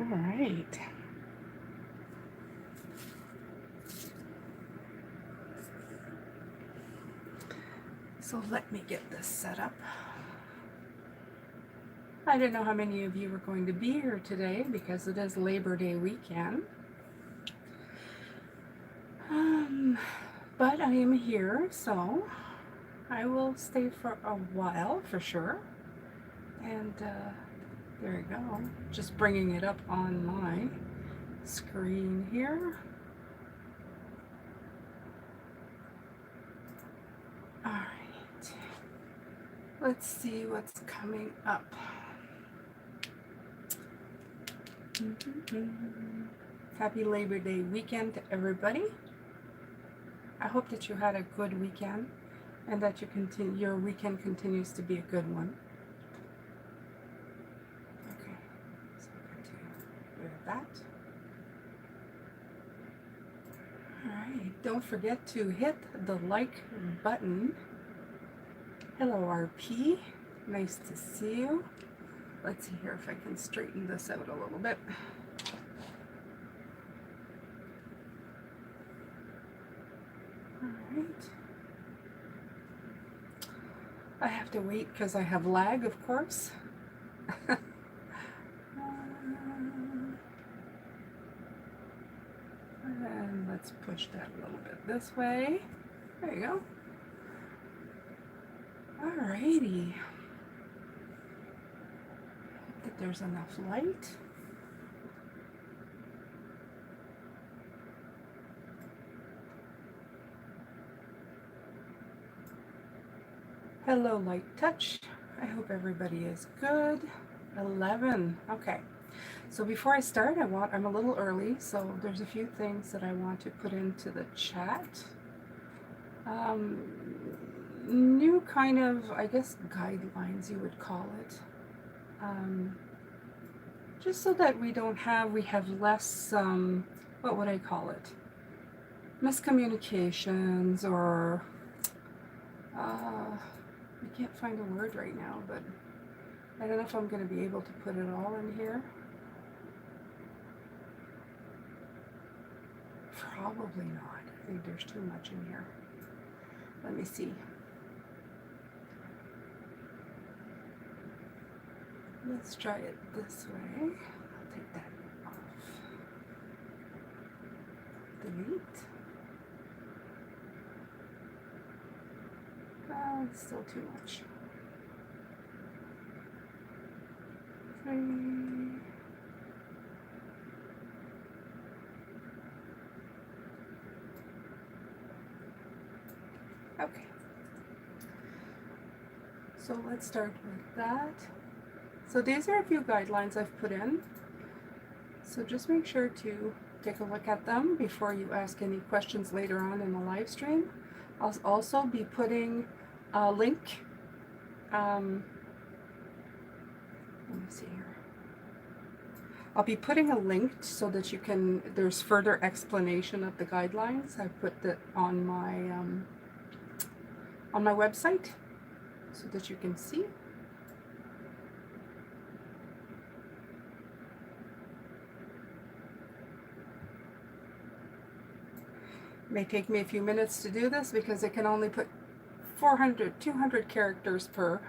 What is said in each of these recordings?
All right. So let me get this set up. I don't know how many of you are going to be here today because it is Labor Day weekend. But I am here, so I will stay for a while for sure. And there you go. Just bringing it up on my screen here. All right. Let's see what's coming up. Happy Labor Day weekend to everybody. I hope that you had a good weekend and that your weekend continues to be a good one. Okay, so I'm going to get rid of that. Alright, don't forget to hit the like button. Hello RP, nice to see you. Let's see here if I can straighten this out a little bit. Alright. I have to wait because I have lag, of course. And let's push that a little bit this way. There you go. Alrighty. Hope that there's enough light. Hello, Light Touch. I hope everybody is good. 11. Okay. So before I start, I'm a little early, so there's a few things that I want to put into the chat. New kind of, I guess, guidelines you would call it. Just so that we have less, what would I call it? Miscommunications or, I can't find a word right now, but I don't know if I'm going to be able to put it all in here. Probably not. I think there's too much in here. Let me see. Let's try it this way. I'll take that off. Delete. It's still too much. 3. Okay. So let's start with that. So these are a few guidelines I've put in. So just make sure to take a look at them before you ask any questions later on in the live stream. I'll also be putting a link. Let me see here. I'll be putting a link so that you can, there's further explanation of the guidelines. I put that on my website so that you can see. It may take me a few minutes to do this because I can only put 200 characters per,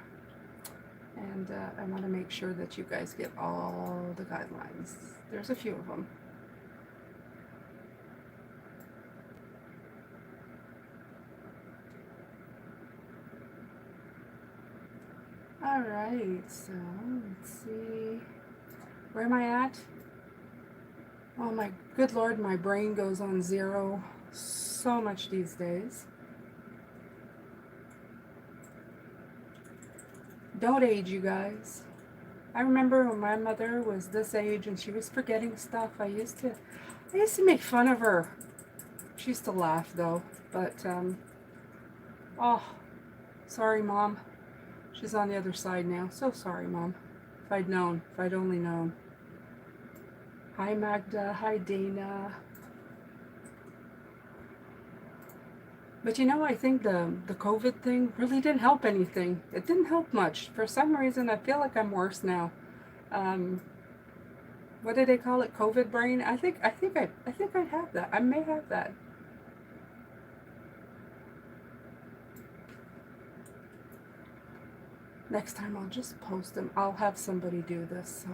and I want to make sure that you guys get all the guidelines. There's a few of them. All right, so let's see. Where am I at? Oh my good Lord, my brain goes on zero so much these days. Don't age, you guys. I remember when my mother was this age and she was forgetting stuff. I used to make fun of her. She used to laugh though, but oh, sorry, Mom. She's on the other side now. So sorry, Mom. If I'd only known. Hi, Magda. Hi, Dana. But you know, I think the COVID thing really didn't help anything. It didn't help much. For some reason, I feel like I'm worse now. what do they call it? COVID brain? I think I have that. I may have that. Next time I'll just post them. I'll have somebody do this. So.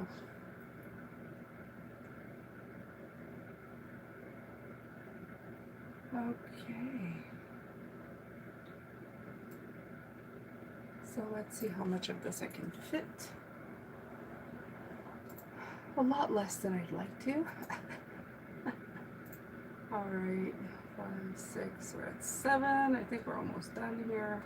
Okay. So let's see how much of this I can fit. A lot less than I'd like to. Alright, 5, 6, we're at 7. I think we're almost done here.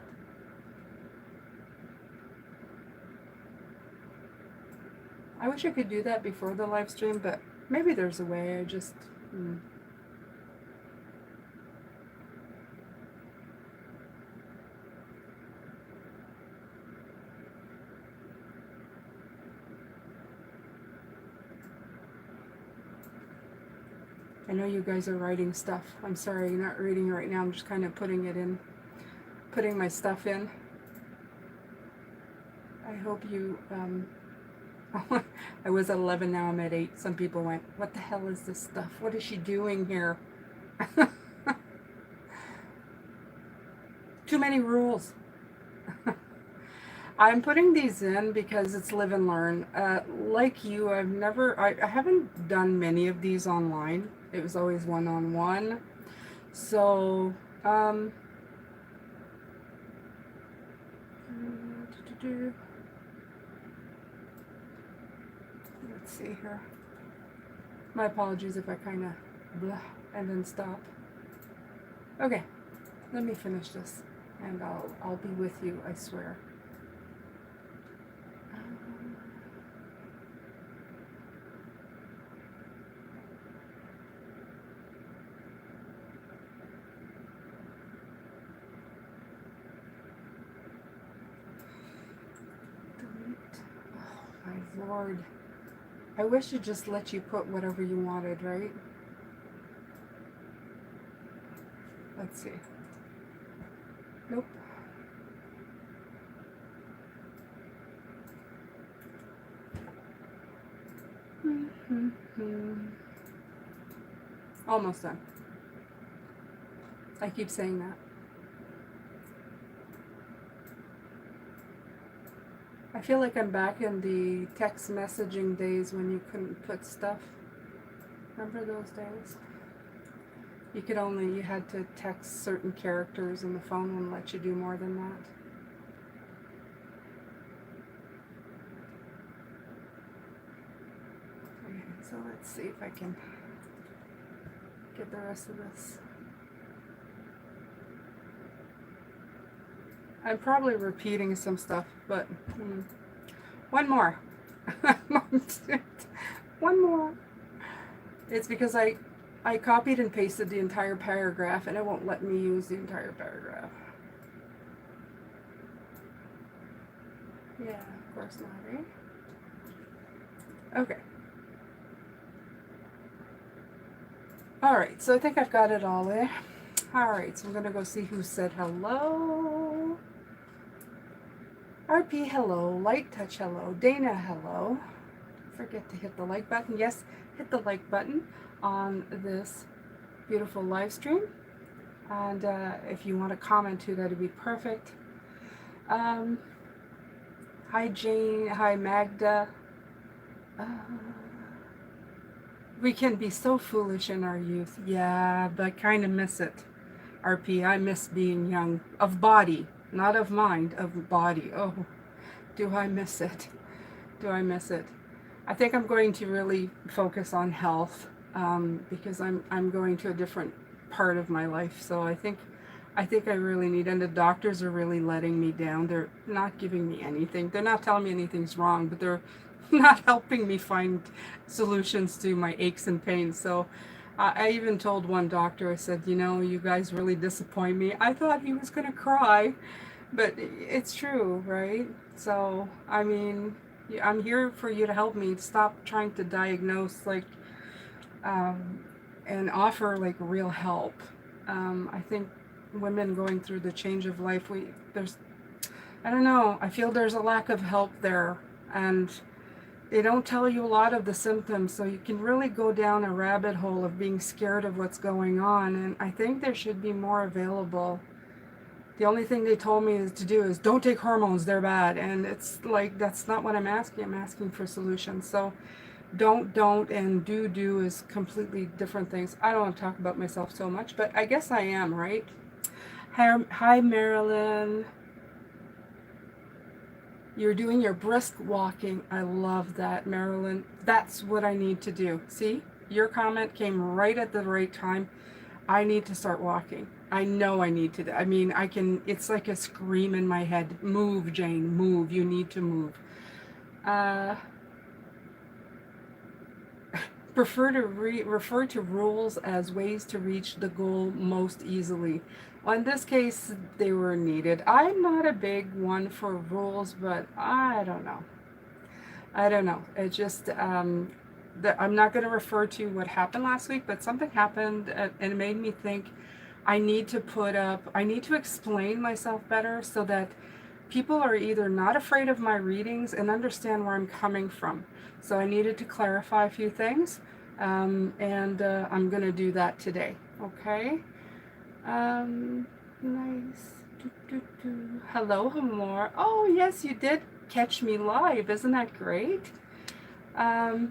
I wish I could do that before the live stream, but maybe there's a way. I just... I know you guys are writing stuff. I'm sorry, you're not reading right now. I'm just kind of putting my stuff in. I hope you, I was at 11, now I'm at 8. Some people went, what the hell is this stuff? What is she doing here? Too many rules. I'm putting these in because it's live and learn. Like you, I haven't done many of these online. It was always one-on-one. So, let's see here. My apologies if I kind of blah and then stop. Okay, let me finish this and I'll be with you, I swear. Lord, I wish it just let you put whatever you wanted, right? Let's see. Nope. Almost done. I keep saying that. I feel like I'm back in the text messaging days when you couldn't put stuff. Remember those days? You had to text certain characters and the phone wouldn't let you do more than that. Okay, so let's see if I can get the rest of this. I'm probably repeating some stuff, but one more. One more. It's because I copied and pasted the entire paragraph and it won't let me use the entire paragraph. Yeah, of course not, eh? Okay. Alright, so I think I've got it all there. Alright, so I'm going to go see who said hello. RP, hello. Light Touch, hello. Dana, hello. Don't forget to hit the like button. Yes, hit the like button on this beautiful live stream. And if you want to comment too, that'd be perfect. Hi, Jane. Hi, Magda. We can be so foolish in our youth. Yeah, but I kind of miss it. RP, I miss being young. Of body. Not of mind, of body. Oh, do I miss it? Do I miss it? I think I'm going to really focus on health because I'm going to a different part of my life. So I think I really need, and the doctors are really letting me down. They're not giving me anything. They're not telling me anything's wrong, but they're not helping me find solutions to my aches and pains. So I even told one doctor, I said, you know, you guys really disappoint me. I thought he was going to cry, but it's true, right? So, I mean, I'm here for you to help me. Stop trying to diagnose, like, and offer, like, real help. I think women going through the change of life, I don't know, I feel there's a lack of help there, and they don't tell you a lot of the symptoms, so you can really go down a rabbit hole of being scared of what's going on. And I think there should be more available. The only thing they told me is to do is don't take hormones, they're bad. And it's like, that's not what I'm asking. I'm asking for solutions. So don't, and do is completely different things. I don't want to talk about myself so much, but I guess I am, right? Hi, Marilyn. You're doing your brisk walking. I love that, Marilyn. That's what I need to do. See, your comment came right at the right time. I need to start walking. I know I need to. I mean, I can, it's like a scream in my head. Move, Jane, move. You need to move. Refer to rules as ways to reach the goal most easily. Well, in this case, they were needed. I'm not a big one for rules, but I don't know. I don't know. It just, I'm not going to refer to what happened last week, but something happened and it made me think I need to explain myself better so that people are either not afraid of my readings and understand where I'm coming from. So I needed to clarify a few things, and I'm going to do that today. Okay? Nice. Hello, Hamor. Oh, yes, you did catch me live. Isn't that great? Yeah,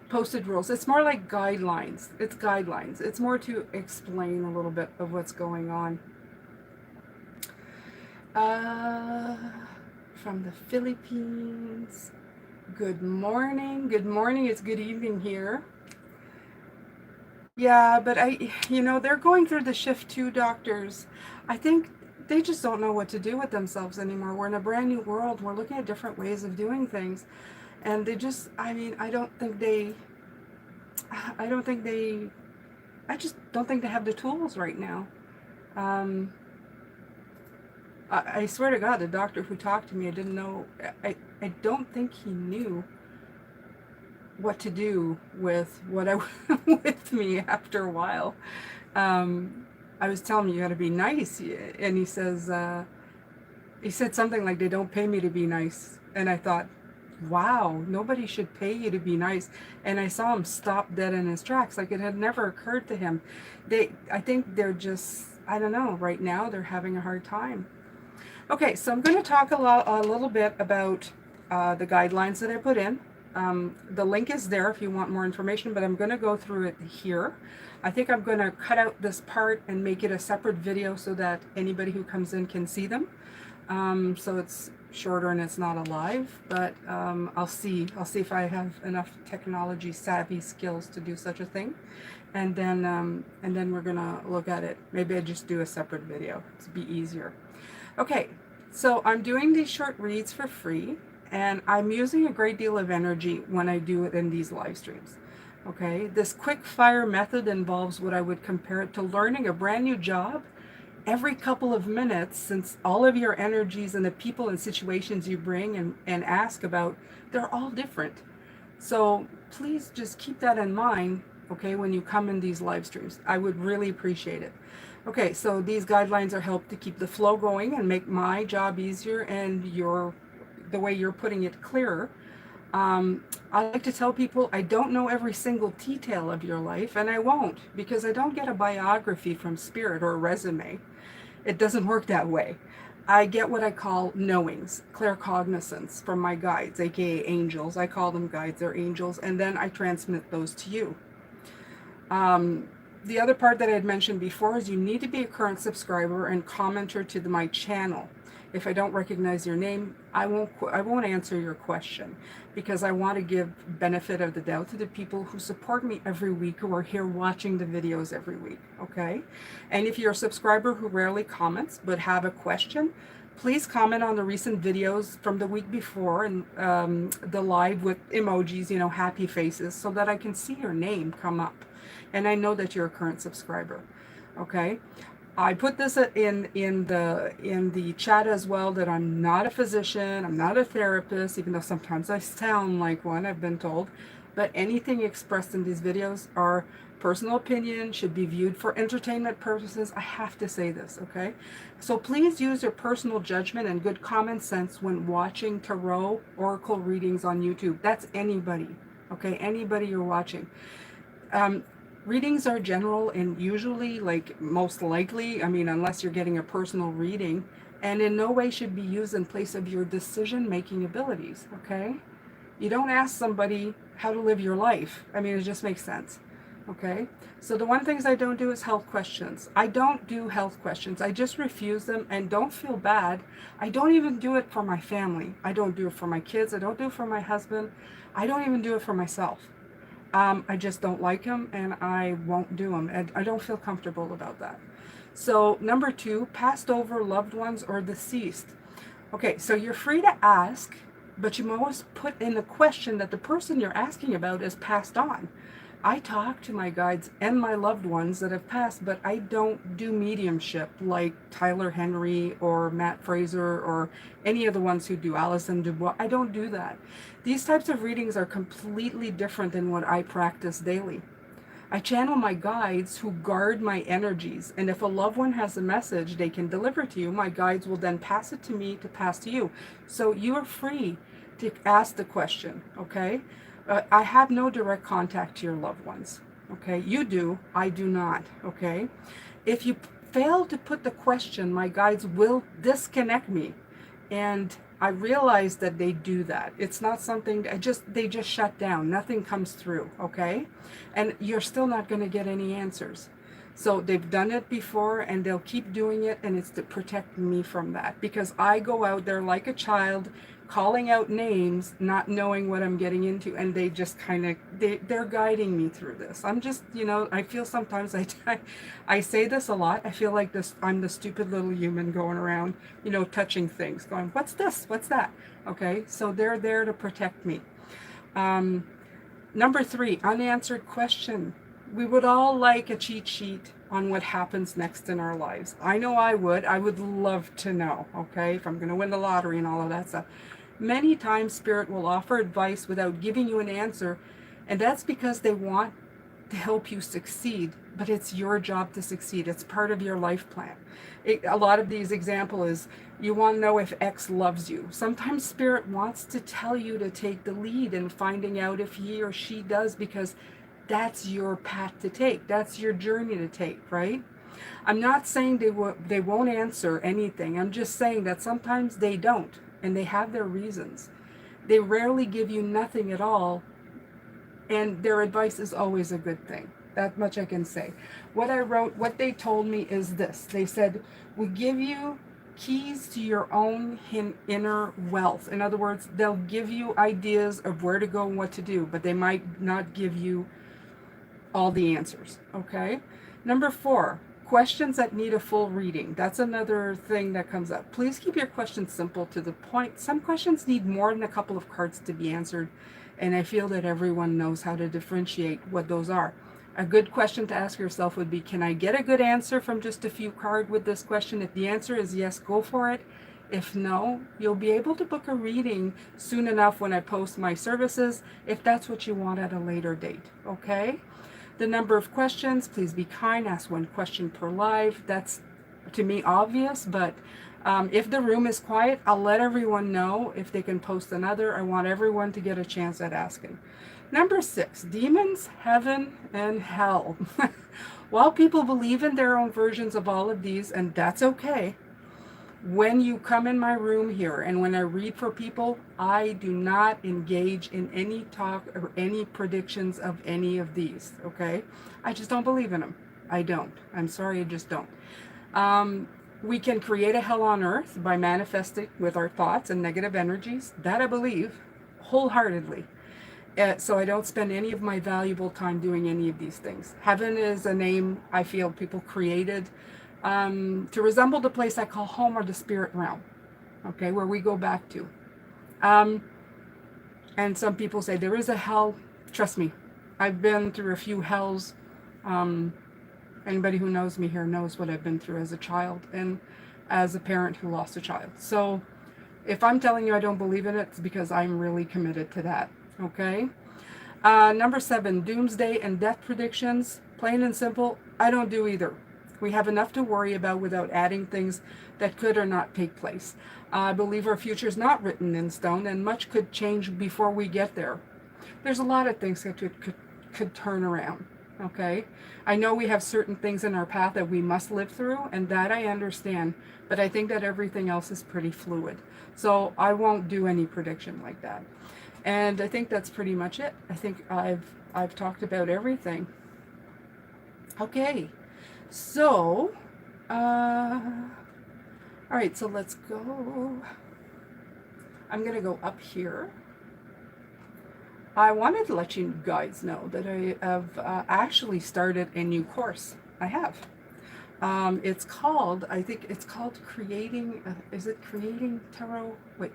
posted rules. It's more like guidelines. It's guidelines. It's more to explain a little bit of what's going on. From the Philippines. Good morning. Good morning. It's good evening here. Yeah, but they're going through the shift too, doctors. I think they just don't know what to do with themselves anymore. We're in a brand new world. We're looking at different ways of doing things. And they just, I just don't think they have the tools right now. I swear to God, the doctor who talked to me, I don't think he knew what to do with with me after a while. I was telling him, you got to be nice. And he said something like, they don't pay me to be nice. And I thought, wow, nobody should pay you to be nice. And I saw him stop dead in his tracks. Like it had never occurred to him. I think they're just, I don't know, right now they're having a hard time. Okay, so I'm going to talk a little bit about the guidelines that I put in. The link is there if you want more information, but I'm going to go through it here. I think I'm going to cut out this part and make it a separate video so that anybody who comes in can see them. So it's shorter and it's not a live, but I'll see if I have enough technology savvy skills to do such a thing. And then we're going to look at it. Maybe I just do a separate video to be easier. Okay, so I'm doing these short reads for free, and I'm using a great deal of energy when I do it in these live streams. Okay, this quick fire method involves what I would compare it to learning a brand new job every couple of minutes, since all of your energies and the people and situations you bring and ask about, they're all different. So please just keep that in mind, okay, when you come in these live streams. I would really appreciate it. Okay, so these guidelines are help to keep the flow going and make my job easier and the way you're putting it clearer. I like to tell people I don't know every single detail of your life, and I won't, because I don't get a biography from Spirit or a resume. It doesn't work that way. I get what I call knowings, claircognizance from my guides, aka angels. I call them guides, they're angels, and then I transmit those to you. The other part that I had mentioned before is you need to be a current subscriber and commenter to my channel. If I don't recognize your name, I won't answer your question, because I want to give benefit of the doubt to the people who support me every week, who are here watching the videos every week, okay? And if you're a subscriber who rarely comments but have a question, please comment on the recent videos from the week before and the live with emojis, happy faces, so that I can see your name come up. And I know that you're a current subscriber, okay? I put this in the chat as well, that I'm not a physician, I'm not a therapist, even though sometimes I sound like one, I've been told. but anything expressed in these videos are personal opinion, should be viewed for entertainment purposes. I have to say this, okay? So please use your personal judgment and good common sense when watching tarot oracle readings on YouTube. That's anybody, okay? Anybody you're watching. Readings are general and usually, like most likely, I mean, unless you're getting a personal reading, and in no way should be used in place of your decision-making abilities, okay? You don't ask somebody how to live your life. I mean, it just makes sense, okay? So the one things I don't do is health questions. I don't do health questions. I just refuse them, and don't feel bad. I don't even do it for my family. I don't do it for my kids. I don't do it for my husband. I don't even do it for myself. I just don't like them, and I won't do them. And I don't feel comfortable about that. So number 2, passed over loved ones or deceased. Okay, so you're free to ask, but you must put in the question that the person you're asking about is passed on. I talk to my guides and my loved ones that have passed, but I don't do mediumship like Tyler Henry or Matt Fraser or any of the ones who do, Alison Dubois. I don't do that. These types of readings are completely different than what I practice daily. I channel my guides who guard my energies, and if a loved one has a message they can deliver to you, my guides will then pass it to me to pass to you. So you are free to ask the question, okay? I have no direct contact to your loved ones, okay? You do, I do not, okay? If you fail to put the question, my guides will disconnect me, and I realize that they do that. It's not something, they just shut down. Nothing comes through, okay? And you're still not going to get any answers. So they've done it before, and they'll keep doing it, and it's to protect me from that. Because I go out there like a child, calling out names, not knowing what I'm getting into, and they just kind of, they're guiding me through this. I'm just, I feel sometimes I say this a lot. I feel like I'm the stupid little human going around, touching things, going, what's this? What's that? Okay, so they're there to protect me. Number 3, unanswered question. We would all like a cheat sheet on what happens next in our lives. I know I would love to know, okay, if I'm going to win the lottery and all of that stuff. Many times Spirit will offer advice without giving you an answer, and that's because they want to help you succeed, but it's your job to succeed. It's part of your life plan. A lot of these example is, you want to know if X loves you. Sometimes Spirit wants to tell you to take the lead in finding out if he or she does, because that's your path to take. That's your journey to take, right? I'm not saying they won't answer anything. I'm just saying that sometimes they don't, and they have their reasons. They rarely give you nothing at all, and their advice is always a good thing. That much I can say. What they told me is this. They said, we give you keys to your own inner wealth. In other words, they'll give you ideas of where to go and what to do, but they might not give you all the answers, okay? Number 4, questions that need a full reading. That's another thing that comes up. Please keep your questions simple, to the point. Some questions need more than a couple of cards to be answered, and I feel that everyone knows how to differentiate what those are. A good question to ask yourself would be, can I get a good answer from just a few cards with this question? If the answer is yes, go for it. If no, you'll be able to book a reading soon enough when I post my services, if that's what you want at a later date, okay? The number of questions, please be kind, ask 1 question per live. That's, to me, obvious, but if the room is quiet, I'll let everyone know if they can post another. I want everyone to get a chance at asking. Number 6, demons, heaven, and hell. While people believe in their own versions of all of these, and that's okay, when you come in my room here and when I read for people, I do not engage in any talk or any predictions of any of these, okay? I just don't believe in them. I don't. I'm sorry, I just don't. We can create a hell on earth by manifesting with our thoughts and negative energies. That I believe wholeheartedly. So I don't spend any of my valuable time doing any of these things. Heaven is a name I feel people created to resemble the place I call home, or the spirit realm, okay, where we go back to. And some people say there is a hell. Trust me, I've been through a few hells. Anybody who knows me here knows what I've been through as a child and as a parent who lost a child. So if I'm telling you I don't believe in it, it's because I'm really committed to that, okay? Number 7, doomsday and death predictions. Plain and simple, I don't do either. We have enough to worry about without adding things that could or not take place. I believe our future is not written in stone, and much could change before we get there. There's a lot of things that could turn around, okay? I know we have certain things in our path that we must live through, and that I understand, but I think that everything else is pretty fluid. So I won't do any prediction like that. And I think that's pretty much it. I think I've talked about everything. Okay, so, all right, so let's go. I'm gonna go up here. I wanted to let you guys know that I have actually started a new course. I have. It's called, I think it's called Creating, is it Creating Tarot? Wait.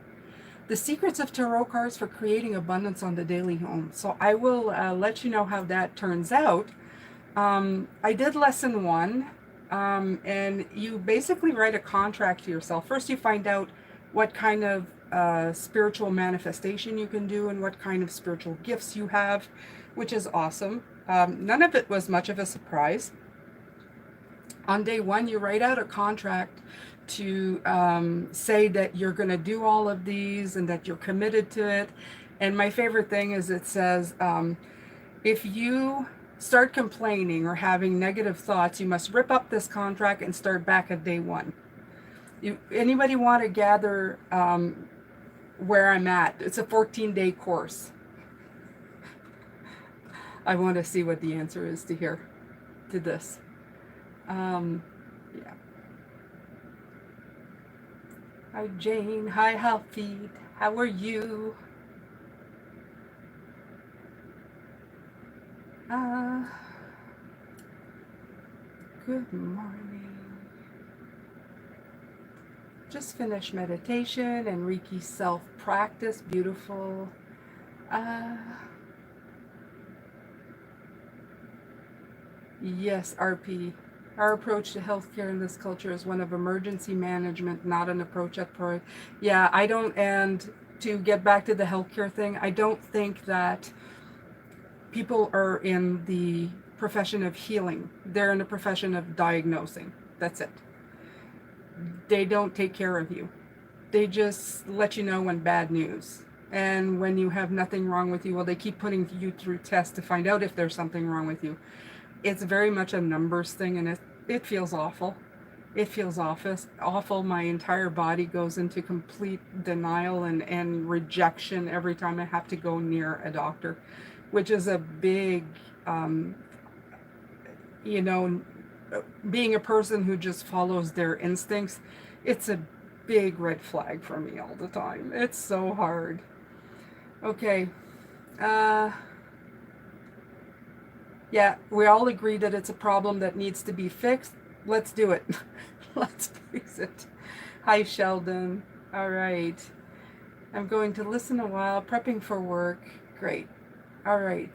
The Secrets of Tarot Cards for Creating Abundance on the Daily Home. So I will let you know how that turns out. I did lesson 1, and you basically write a contract to yourself. First you find out what kind of spiritual manifestation you can do and what kind of spiritual gifts you have, which is awesome. None of it was much of a surprise. On day 1, you write out a contract to say that you're going to do all of these and that you're committed to it. And my favorite thing is it says, if you start complaining or having negative thoughts, you must rip up this contract and start back at day 1. Anybody want to gather where I'm at? It's a 14-day course. I want to see what the answer is to this. Yeah. Hi Jane, hi Halfeed, how are you? Good morning. Just finished meditation and Reiki self-practice, beautiful. Yes, RP. Our approach to healthcare in this culture is one of emergency management, not an approach at priority. Yeah, I don't, and to get back to the healthcare thing, I don't think that people are in the profession of healing. They're in the profession of diagnosing. That's it. They don't take care of you. They just let you know when bad news. And when you have nothing wrong with you, well, they keep putting you through tests to find out if there's something wrong with you. It's very much a numbers thing, and it feels awful. It feels awful. My entire body goes into complete denial and rejection every time I have to go near a doctor, which is a big, being a person who just follows their instincts, it's a big red flag for me all the time. It's so hard. Okay. Yeah, we all agree that it's a problem that needs to be fixed. Let's do it. Let's fix it. Hi, Sheldon. All right. I'm going to listen a while, prepping for work. Great. All right.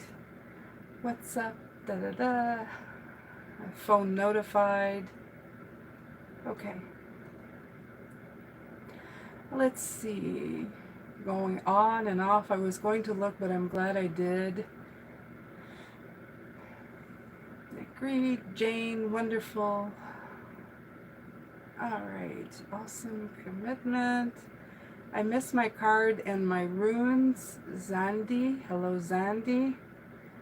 What's up? Da-da-da. Phone notified. Okay. Let's see. Going on and off. I was going to look, but I'm glad I did. Agreed. Jane, wonderful. All right. Awesome commitment. I missed my card and my runes. Zandy. Hello, Zandy.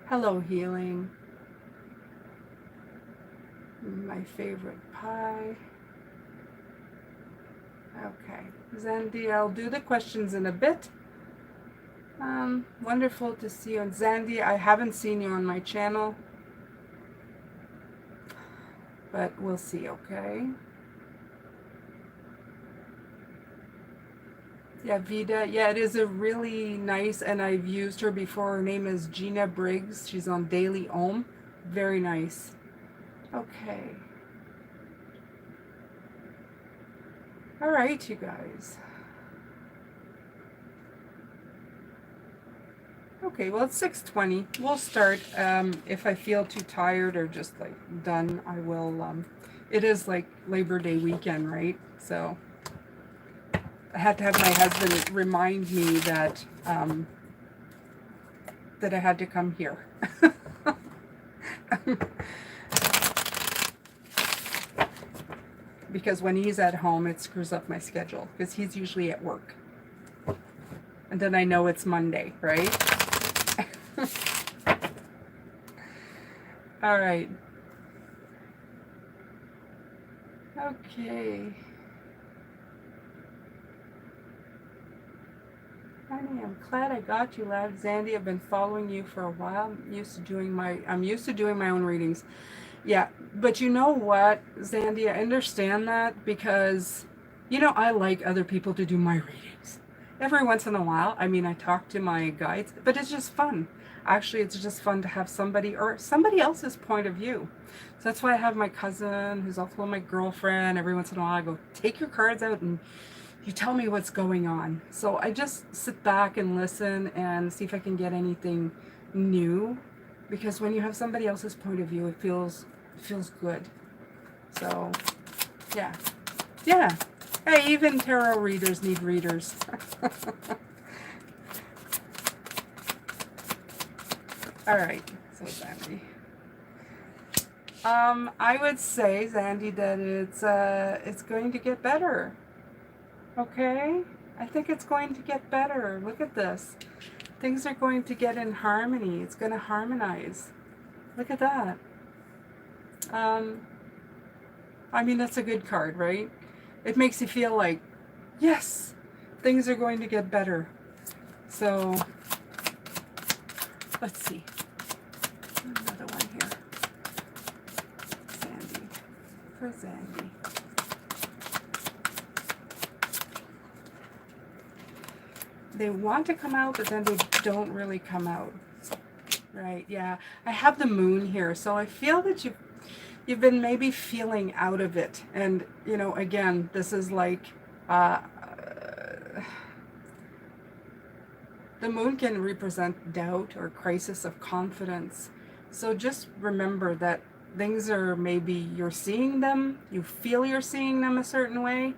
Hello, healing. My favorite pie. Okay. Zandy, I'll do the questions in a bit. Wonderful to see you. And Zandy, I haven't seen you on my channel, but we'll see, okay? Yeah, Vida. Yeah, it is a really nice, and I've used her before. Her name is Gina Briggs. She's on Daily Om. Very nice. Okay. All right, you guys. Okay, well, it's 6:20. We'll start. If I feel too tired or just like done, I will. It is like Labor Day weekend, right? So I had to have my husband remind me that that I had to come here. Because when he's at home, it screws up my schedule, because he's usually at work. And then I know it's Monday, right? All right. Okay. Honey, I'm glad I got you, lad. Zandy, I've been following you for a while. I'm used to doing my own readings. Yeah, but you know what, Zandy, I understand that because, you know, I like other people to do my readings. Every once in a while, I mean, I talk to my guides, but it's just fun. Actually, it's just fun to have somebody or somebody else's point of view. So that's why I have my cousin, who's also my girlfriend. Every once in a while, I go, take your cards out and you tell me what's going on. So I just sit back and listen and see if I can get anything new, because when you have somebody else's point of view, it feels good. So yeah. Hey, even tarot readers need readers. All right, so Zandy, I would say, Zandy, that it's going to get better. Okay, I think it's going to get better. Look at this. Things are going to get in harmony. It's going to harmonize. Look at that. I mean, that's a good card, right? It makes you feel like, yes, things are going to get better. So, let's see. Another one here. Zandy. For Zandy. They want to come out, but then they don't really come out. Right, yeah. I have the moon here, so I feel that you've been maybe feeling out of it. And, you know, again, this is like, the moon can represent doubt or crisis of confidence. So just remember that things are, maybe you're seeing them, you feel you're seeing them a certain way,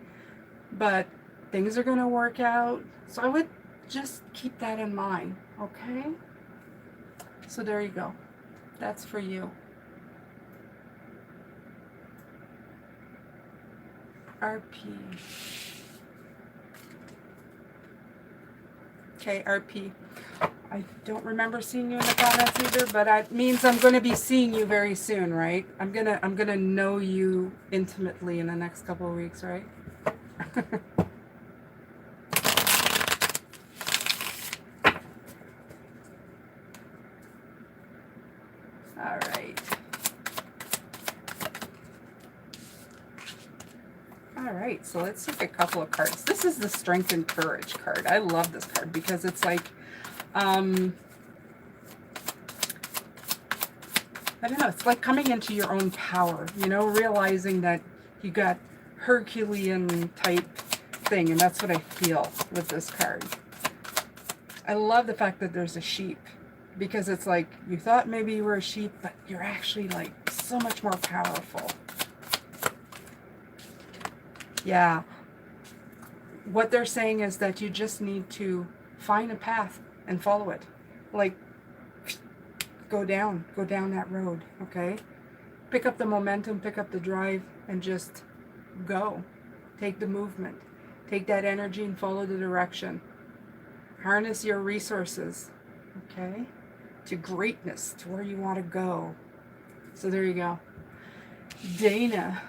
but things are going to work out. So I would just keep that in mind, okay? So there you go. That's for you. RP. Okay, RP. I don't remember seeing you in the comments either, but that means I'm going to be seeing you very soon, right? I'm gonna know you intimately in the next couple of weeks, right? All right. All right, so let's take a couple of cards. This is the Strength and Courage card. I love this card because it's like, I don't know, it's like coming into your own power, you know, realizing that you got Herculean type thing, and that's what I feel with this card. I love the fact that there's a sheep, because it's like you thought maybe you were a sheep, but you're actually like so much more powerful. Yeah. What they're saying is that you just need to find a path and follow it. Like, go down that road, okay? Pick up the momentum, pick up the drive, and just go. Take the movement. Take that energy and follow the direction. Harness your resources, okay? To greatness, to where you want to go. So there you go. Dana.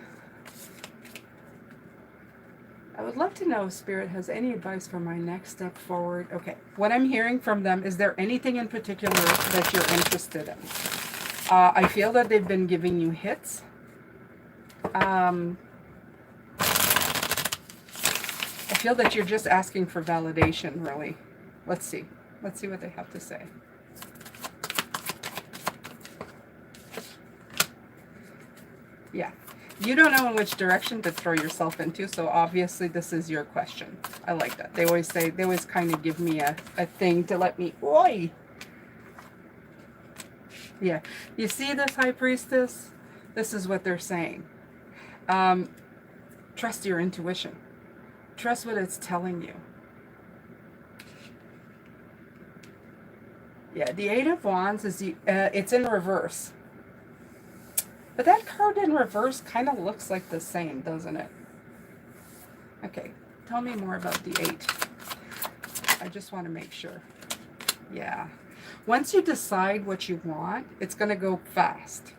I would love to know if Spirit has any advice for my next step forward. Okay, what I'm hearing from them, is there anything in particular that you're interested in? I feel that they've been giving you hits. I feel that you're just asking for validation, really. Let's see. Let's see what they have to say. Yeah. You don't know in which direction to throw yourself into, so obviously this is your question. I like that. They always kind of give me a thing to let me, oi! Yeah. You see this, High Priestess? This is what they're saying. Trust your intuition. Trust what it's telling you. Yeah, the Eight of Wands is it's in reverse. But that card in reverse kind of looks like the same, doesn't it? Okay, tell me more about the 8. I just want to make sure. Yeah. Once you decide what you want, it's going to go fast.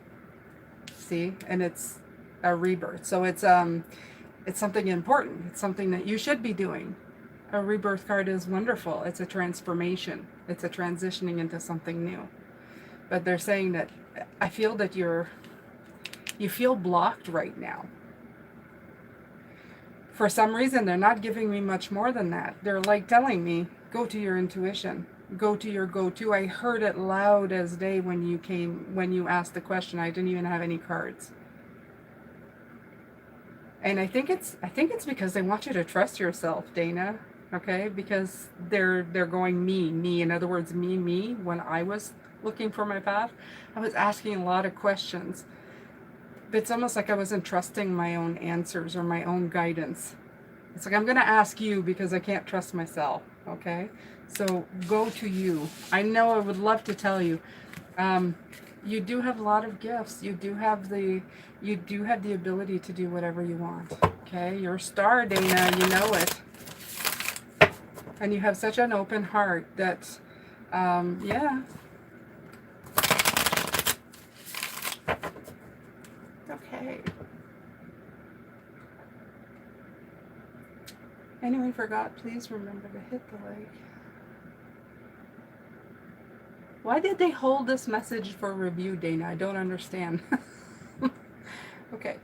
See? And it's a rebirth. So it's something important. It's something that you should be doing. A rebirth card is wonderful. It's a transformation. It's a transitioning into something new. But they're saying that I feel that you feel blocked right now. For some reason, they're not giving me much more than that. They're like telling me, go to your intuition. Go to your go-to. I heard it loud as day when you asked the question. I didn't even have any cards. And I think it's because they want you to trust yourself, Dana. Okay? Because they're going me. In other words, me. When I was looking for my path, I was asking a lot of questions. It's almost like I wasn't trusting my own answers or my own guidance. It's like, I'm going to ask you because I can't trust myself, okay? So go to you. I know I would love to tell you, you do have a lot of gifts. You do have the ability to do whatever you want, okay? You're a star, Dana, you know it. And you have such an open heart that, yeah. Okay. Anyone forgot, please remember to hit the like. Why did they hold this message for review, Dana? I don't understand. Okay.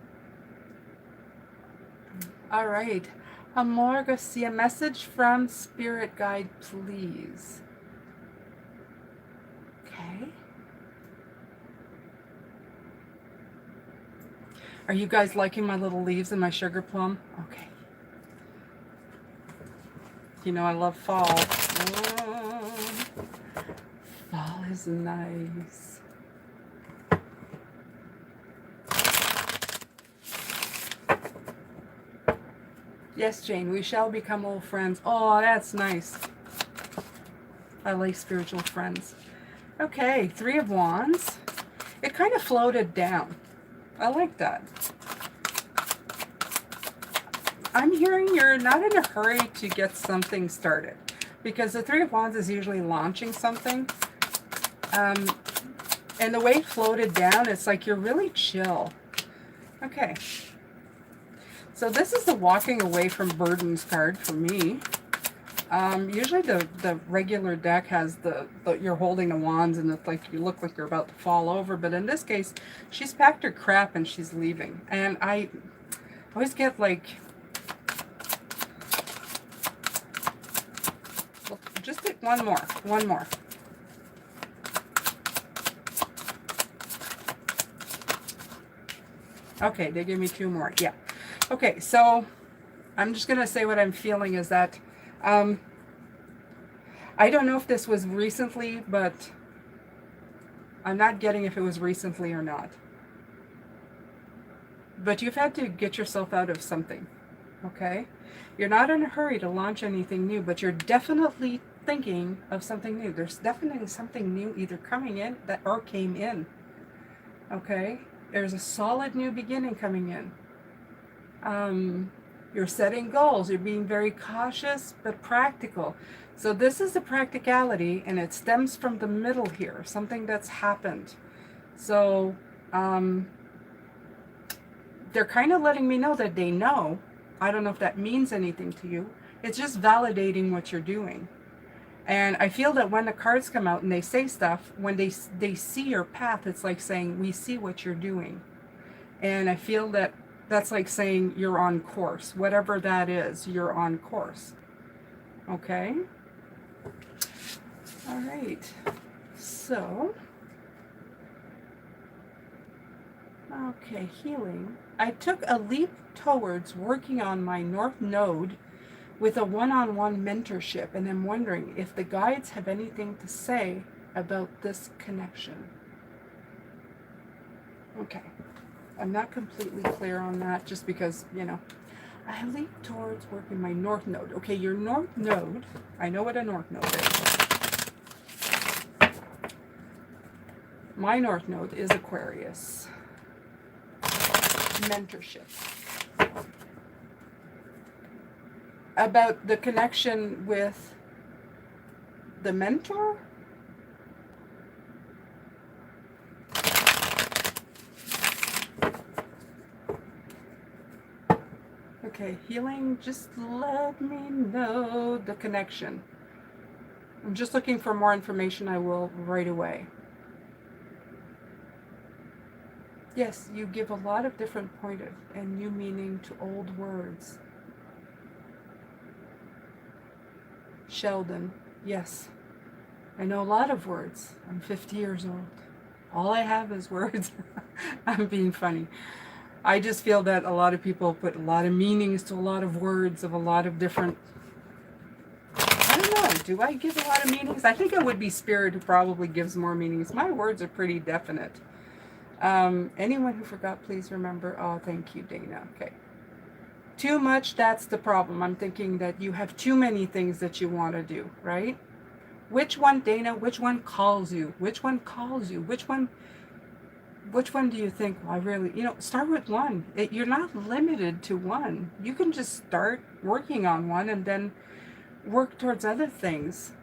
All right. Amor Garcia, message from Spirit Guide, please. Okay. Are you guys liking my little leaves and my sugar plum? Okay. You know I love fall. Oh, fall is nice. Yes, Jane, we shall become old friends. Oh, that's nice. I like spiritual friends. Okay, 3 of Wands. It kind of floated down. I like that. I'm hearing you're not in a hurry to get something started, because the 3 of Wands is usually launching something. And the way it floated down, it's like you're really chill. Okay. So this is the walking away from burdens card for me. Usually the regular deck has the you're holding the wands and it's like you look like you're about to fall over. But in this case, she's packed her crap and she's leaving. And I always get like, well, just take one more. Okay, they gave me 2 more. Yeah. Okay, so I'm just going to say what I'm feeling is that I don't know if this was recently, but I'm not getting if it was recently or not. But you've had to get yourself out of something, okay? You're not in a hurry to launch anything new, but you're definitely thinking of something new. There's definitely something new either coming in or came in, okay? There's a solid new beginning coming in. You're setting goals. You're being very cautious but practical. So this is the practicality, and it stems from the middle here, something that's happened. So they're kind of letting me know that they know. I don't know if that means anything to you. It's just validating what you're doing. And I feel that when the cards come out and they say stuff, when they see your path, it's like saying, we see what you're doing. And I feel that that's like saying you're on course. Whatever that is, you're on course. Okay? All right. So, okay, healing. I took a leap towards working on my North Node with a one-on-one mentorship, and I'm wondering if the guides have anything to say about this connection. Okay. I'm not completely clear on that, just because, you know, I leap towards working my North Node. Okay, your North Node, I know what a North Node is. My North Node is Aquarius. Mentorship. About the connection with the mentor? Okay, healing, just let me know the connection. I'm just looking for more information. I will right away. Yes, you give a lot of different point of and new meaning to old words. Sheldon, yes. I know a lot of words. I'm 50 years old. All I have is words. I'm being funny. I just feel that a lot of people put a lot of meanings to a lot of words of a lot of different... I don't know. Do I give a lot of meanings? I think it would be Spirit who probably gives more meanings. My words are pretty definite. Anyone who forgot, please remember. Oh, thank you, Dana. Okay. Too much, that's the problem. I'm thinking that you have too many things that you want to do, right? Which one, Dana? Which one calls you? Which one calls you? Which one do you think, well, I really, start with one. You're not limited to one. You can just start working on one and then work towards other things.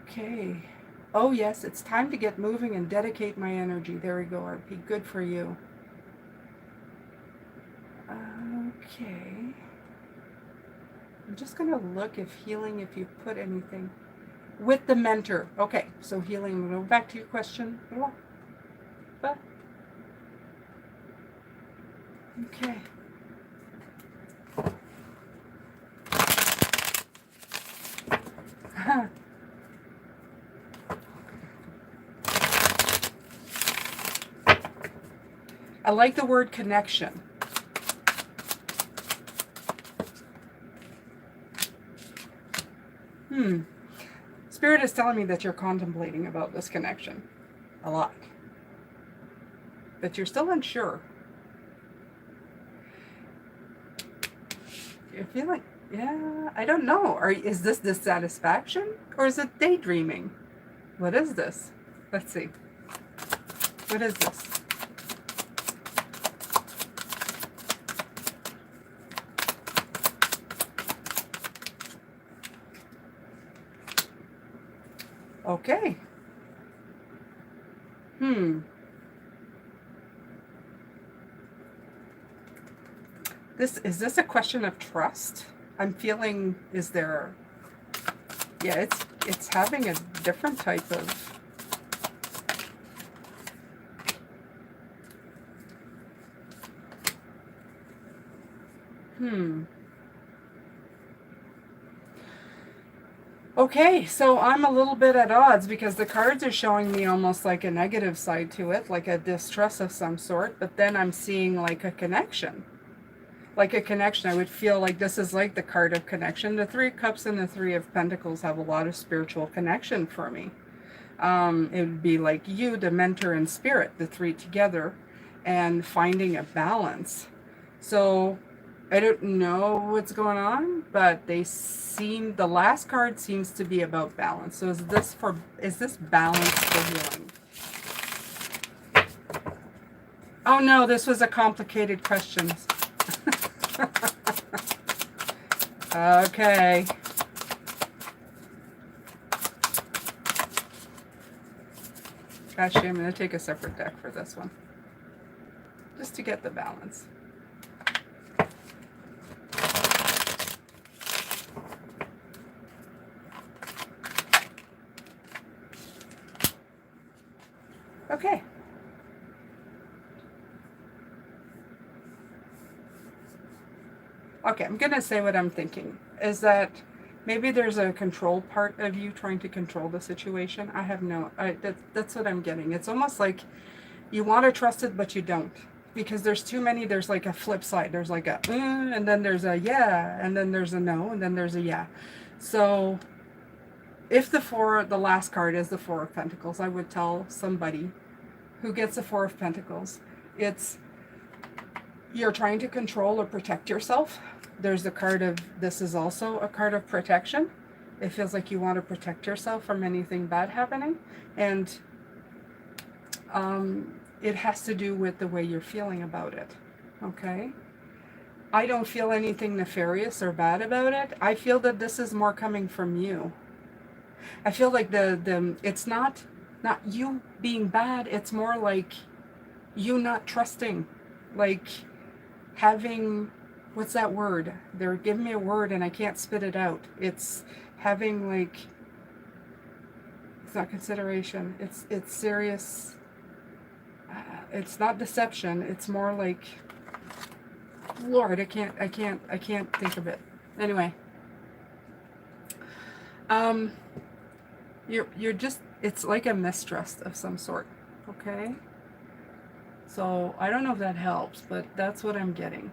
Okay. Oh, yes, it's time to get moving and dedicate my energy. There we go, RP. Good for you. Okay. I'm just going to look if you put anything. With the mentor. Okay, so healing. We'll go back to your question. But okay. I like the word connection. Spirit is telling me that you're contemplating about this connection a lot. That you're still unsure. You're feeling, yeah, I don't know. Is this dissatisfaction or is it daydreaming? What is this? Let's see. What is this? Okay. Is this a question of trust? I'm feeling, yeah, it's having a different type of... Okay, so I'm a little bit at odds because the cards are showing me almost like a negative side to it, like a distrust of some sort, but then I'm seeing like a connection. Like a connection. I would feel like this is like the card of connection. The Three of Cups and the Three of Pentacles have a lot of spiritual connection for me. It would be like you, the mentor and spirit, the three together, and finding a balance. So I don't know what's going on, but the last card seems to be about balance. So is this balance for healing? Oh no, this was a complicated question. Okay. Actually, I'm going to take a separate deck for this one. Just to get the balance. Okay. Okay, I'm going to say what I'm thinking. Is that maybe there's a control part of you trying to control the situation. I have that's what I'm getting. It's almost like you want to trust it, but you don't. Because there's too many, there's like a flip side. There's like a, and then there's a yeah, and then there's a no, and then there's a yeah. So if the last card is the Four of Pentacles, I would tell somebody who gets the Four of Pentacles, you're trying to control or protect yourself. There's the card of, this is also a card of protection. It feels like you want to protect yourself from anything bad happening. And it has to do with the way you're feeling about it. Okay? I don't feel anything nefarious or bad about it. I feel that this is more coming from you. I feel like it's not you being bad, it's more like you not trusting. Like having, what's that word? They're giving me a word and I can't spit it out. It's having like, it's not consideration. It's serious. It's not deception. It's more like, Lord, I can't think of it. Anyway, you're just, it's like a mistrust of some sort. Okay. So I don't know if that helps, but that's what I'm getting.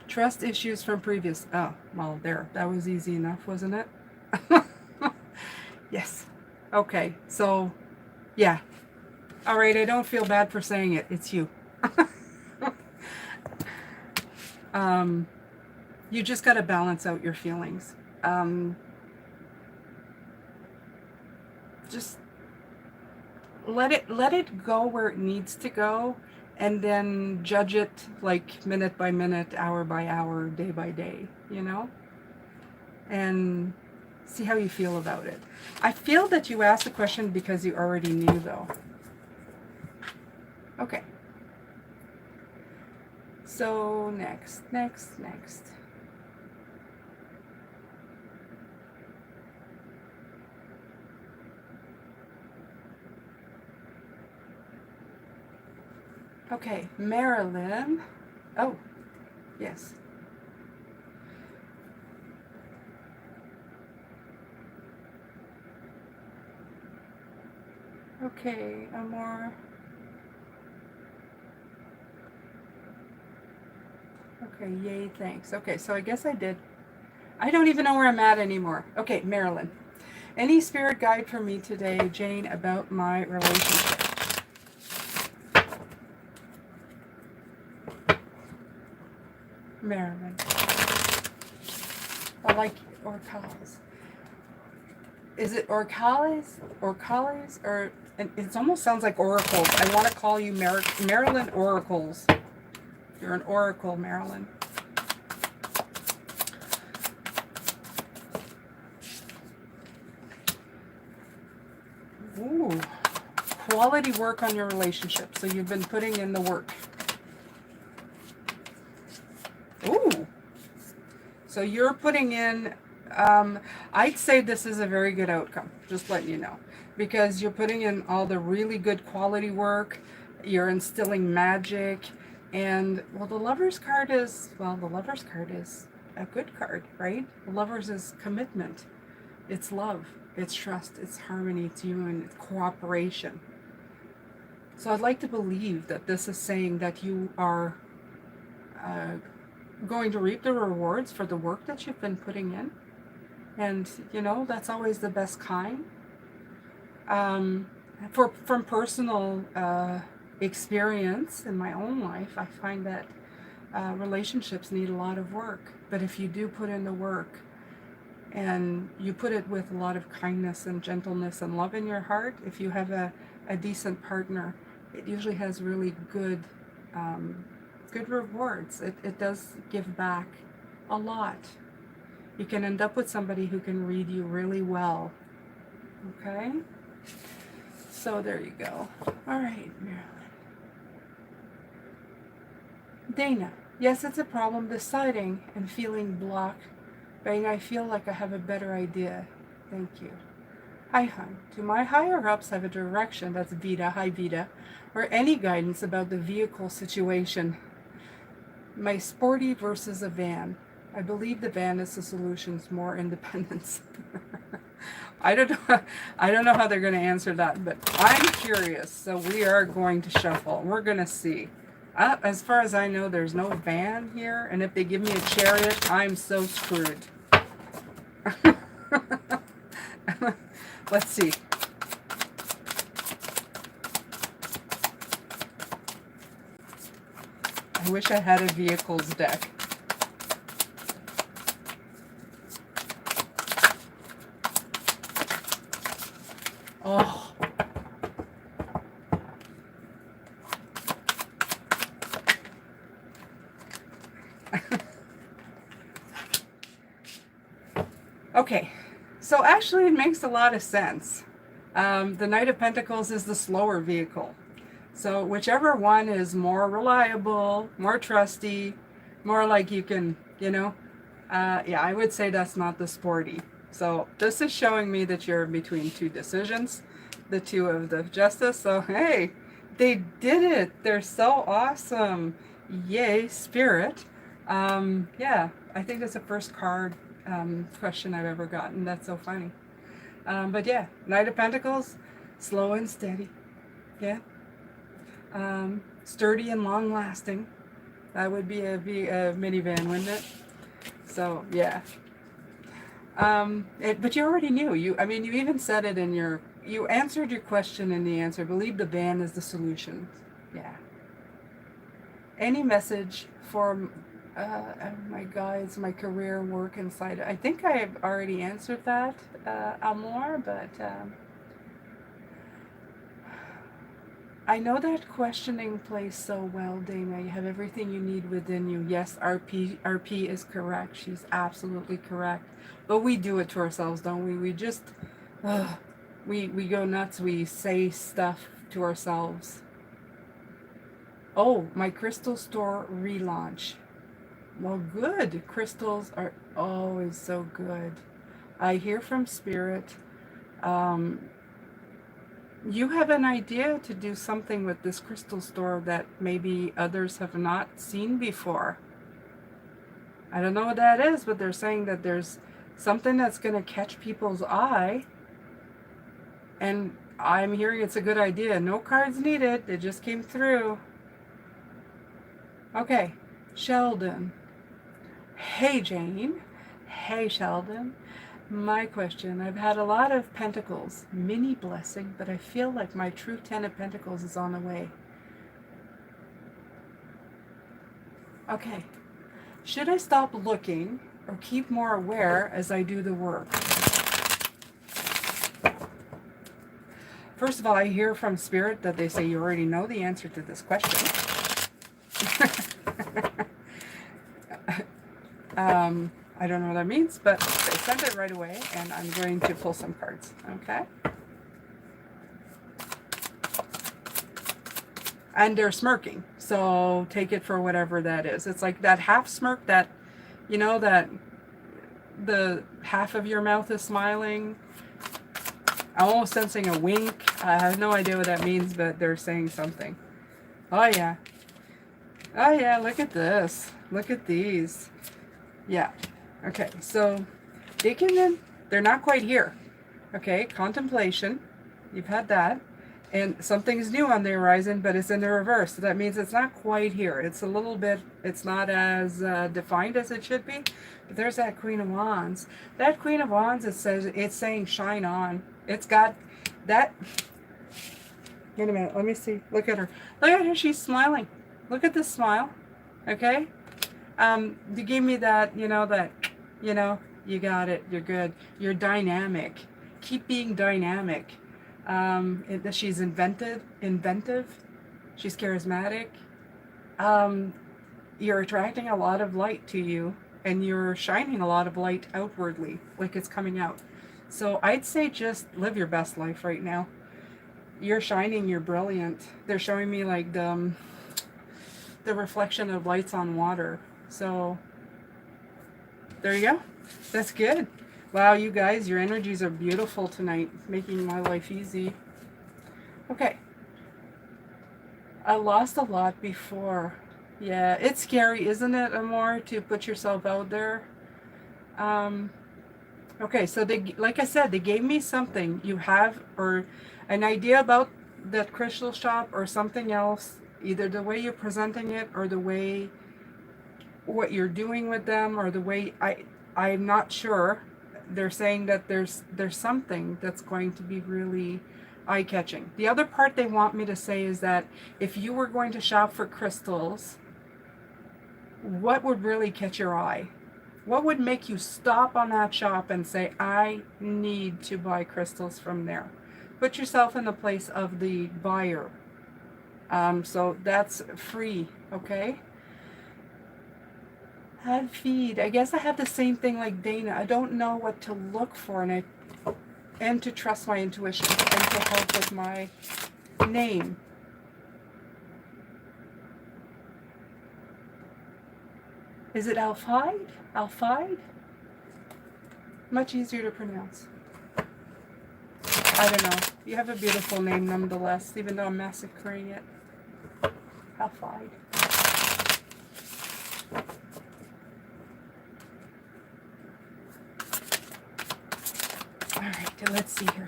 Trust issues from previous. Oh, well, there. That was easy enough, wasn't it? Yes. Okay. So, yeah. All right. I don't feel bad for saying it. It's you. You just got to balance out your feelings. Just let it go where it needs to go, and then judge it like minute by minute, hour by hour, day by day, you know? And see how you feel about it. I feel that you asked the question because you already knew, though. Okay. So next. Okay, Marilyn. Oh, yes. Okay, Amor. Okay, yay, thanks. Okay, so I guess I did. I don't even know where I'm at anymore. Okay, Marilyn. Any spirit guide for me today, Jane, about my relationship? Marilyn. I like orcals. Is it orcales? Orcales? Or it almost sounds like oracles. I want to call you Marilyn Oracles. You're an oracle, Marilyn. Ooh. Quality work on your relationship. So you've been putting in the work. Ooh. So you're putting in, I'd say this is a very good outcome, just letting you know. Because you're putting in all the really good quality work, you're instilling magic, and, well, the Lover's card is a good card, right? The Lover's is commitment. It's love, it's trust, it's harmony, it's union, it's cooperation. So I'd like to believe that this is saying that you are going to reap the rewards for the work that you've been putting in. And, you know, that's always the best kind. From personal experience in my own life, I find that relationships need a lot of work. But if you do put in the work, and you put it with a lot of kindness and gentleness and love in your heart, if you have a decent partner, it usually has really good rewards. It does give back a lot. You can end up with somebody who can read you really well. Okay? So there you go. All right, Marilyn. Dana. Yes, it's a problem deciding and feeling blocked, but I feel like I have a better idea. Thank you. Hi, hon. Do my higher-ups have a direction, that's Vita, hi Vita, or any guidance about the vehicle situation? My sporty versus a van. I believe the van is the solution to more independence. I don't know how they're going to answer that, but I'm curious. So we are going to shuffle. We're going to see. As far as I know, there's no van here, and if they give me a chariot, I'm so screwed. Let's see. I wish I had a vehicles deck. Okay, so actually it makes a lot of sense. The Knight of Pentacles is the slower vehicle. So whichever one is more reliable, more trusty, more like you can, yeah, I would say that's not the sporty. So this is showing me that you're between two decisions, the two of the Justice. So hey, they did it. They're so awesome. Yay, Spirit. Yeah, I think that's the first card question I've ever gotten. That's so funny. But yeah, Knight of Pentacles, slow and steady. Yeah. Sturdy and long lasting. That would be a minivan, wouldn't it? So yeah. But you already knew. I mean, you even said it in you answered your question in the answer. Believe the van is the solution. Yeah. Any message for my guides, my career, work, inside? I think I've already answered that, Amor, but I know that questioning plays so well, Dana. You have everything you need within you. Yes, RP is correct. She's absolutely correct. But we do it to ourselves, don't we? We just, we go nuts. We say stuff to ourselves. Oh, my crystal store relaunch. Well, good. Crystals are always so good. I hear from Spirit. Um, you have an idea to do something with this crystal store that maybe others have not seen before. I don't know what that is, but they're saying that there's something that's going to catch people's eye. And I'm hearing it's a good idea. No cards needed. It just came through. Okay. Sheldon. Hey, Jane. Hey, Sheldon. My question, I've had a lot of pentacles, mini blessing, but I feel like my true 10 of pentacles is on the way. Okay, should I stop looking or keep more aware as I do the work? First of all, I hear from Spirit that they say you already know the answer to this question. I don't know what that means, but they sent it right away, and I'm going to pull some cards, okay? And they're smirking, so take it for whatever that is. It's like that half smirk that, that the half of your mouth is smiling. I'm almost sensing a wink. I have no idea what that means, but they're saying something. Oh yeah. Oh yeah, look at this. Look at these. Yeah. Okay, so they're not quite here. Okay, contemplation. You've had that. And something's new on the horizon, but it's in the reverse. So that means it's not quite here. It's a little bit, it's not as defined as it should be. But there's that Queen of Wands. That Queen of Wands, it's saying shine on. It's got that. Wait a minute, let me see. Look at her. Look at her, she's smiling. Look at this smile. Okay? You gave me that, you got it, you're good. You're dynamic. Keep being dynamic. She's inventive. She's charismatic. You're attracting a lot of light to you, and you're shining a lot of light outwardly, like it's coming out. So I'd say just live your best life right now. You're shining, you're brilliant. They're showing me like the reflection of lights on water. So there you go. That's good. Wow, you guys, your energies are beautiful tonight, making my life easy. Okay. I lost a lot before. Yeah, it's scary, isn't it, Amor, to put yourself out there? Okay, so like I said, they gave me something. You have, or an idea about that crystal shop or something else, either the way you're presenting it or the way what you're doing with them or the way I'm not sure. They're saying that there's something that's going to be really eye-catching. The other part they want me to say is that if you were going to shop for crystals, what would really catch your eye? What would make you stop on that shop and say, I need to buy crystals from there? Put yourself in the place of the buyer. So that's free, okay? Add feed. I guess I have the same thing like Dana. I don't know what to look for, and to trust my intuition and to help with my name. Is it Alphide? Alphide? Much easier to pronounce. I don't know. You have a beautiful name nonetheless, even though I'm massacring it. Alphide. Alright, let's see here.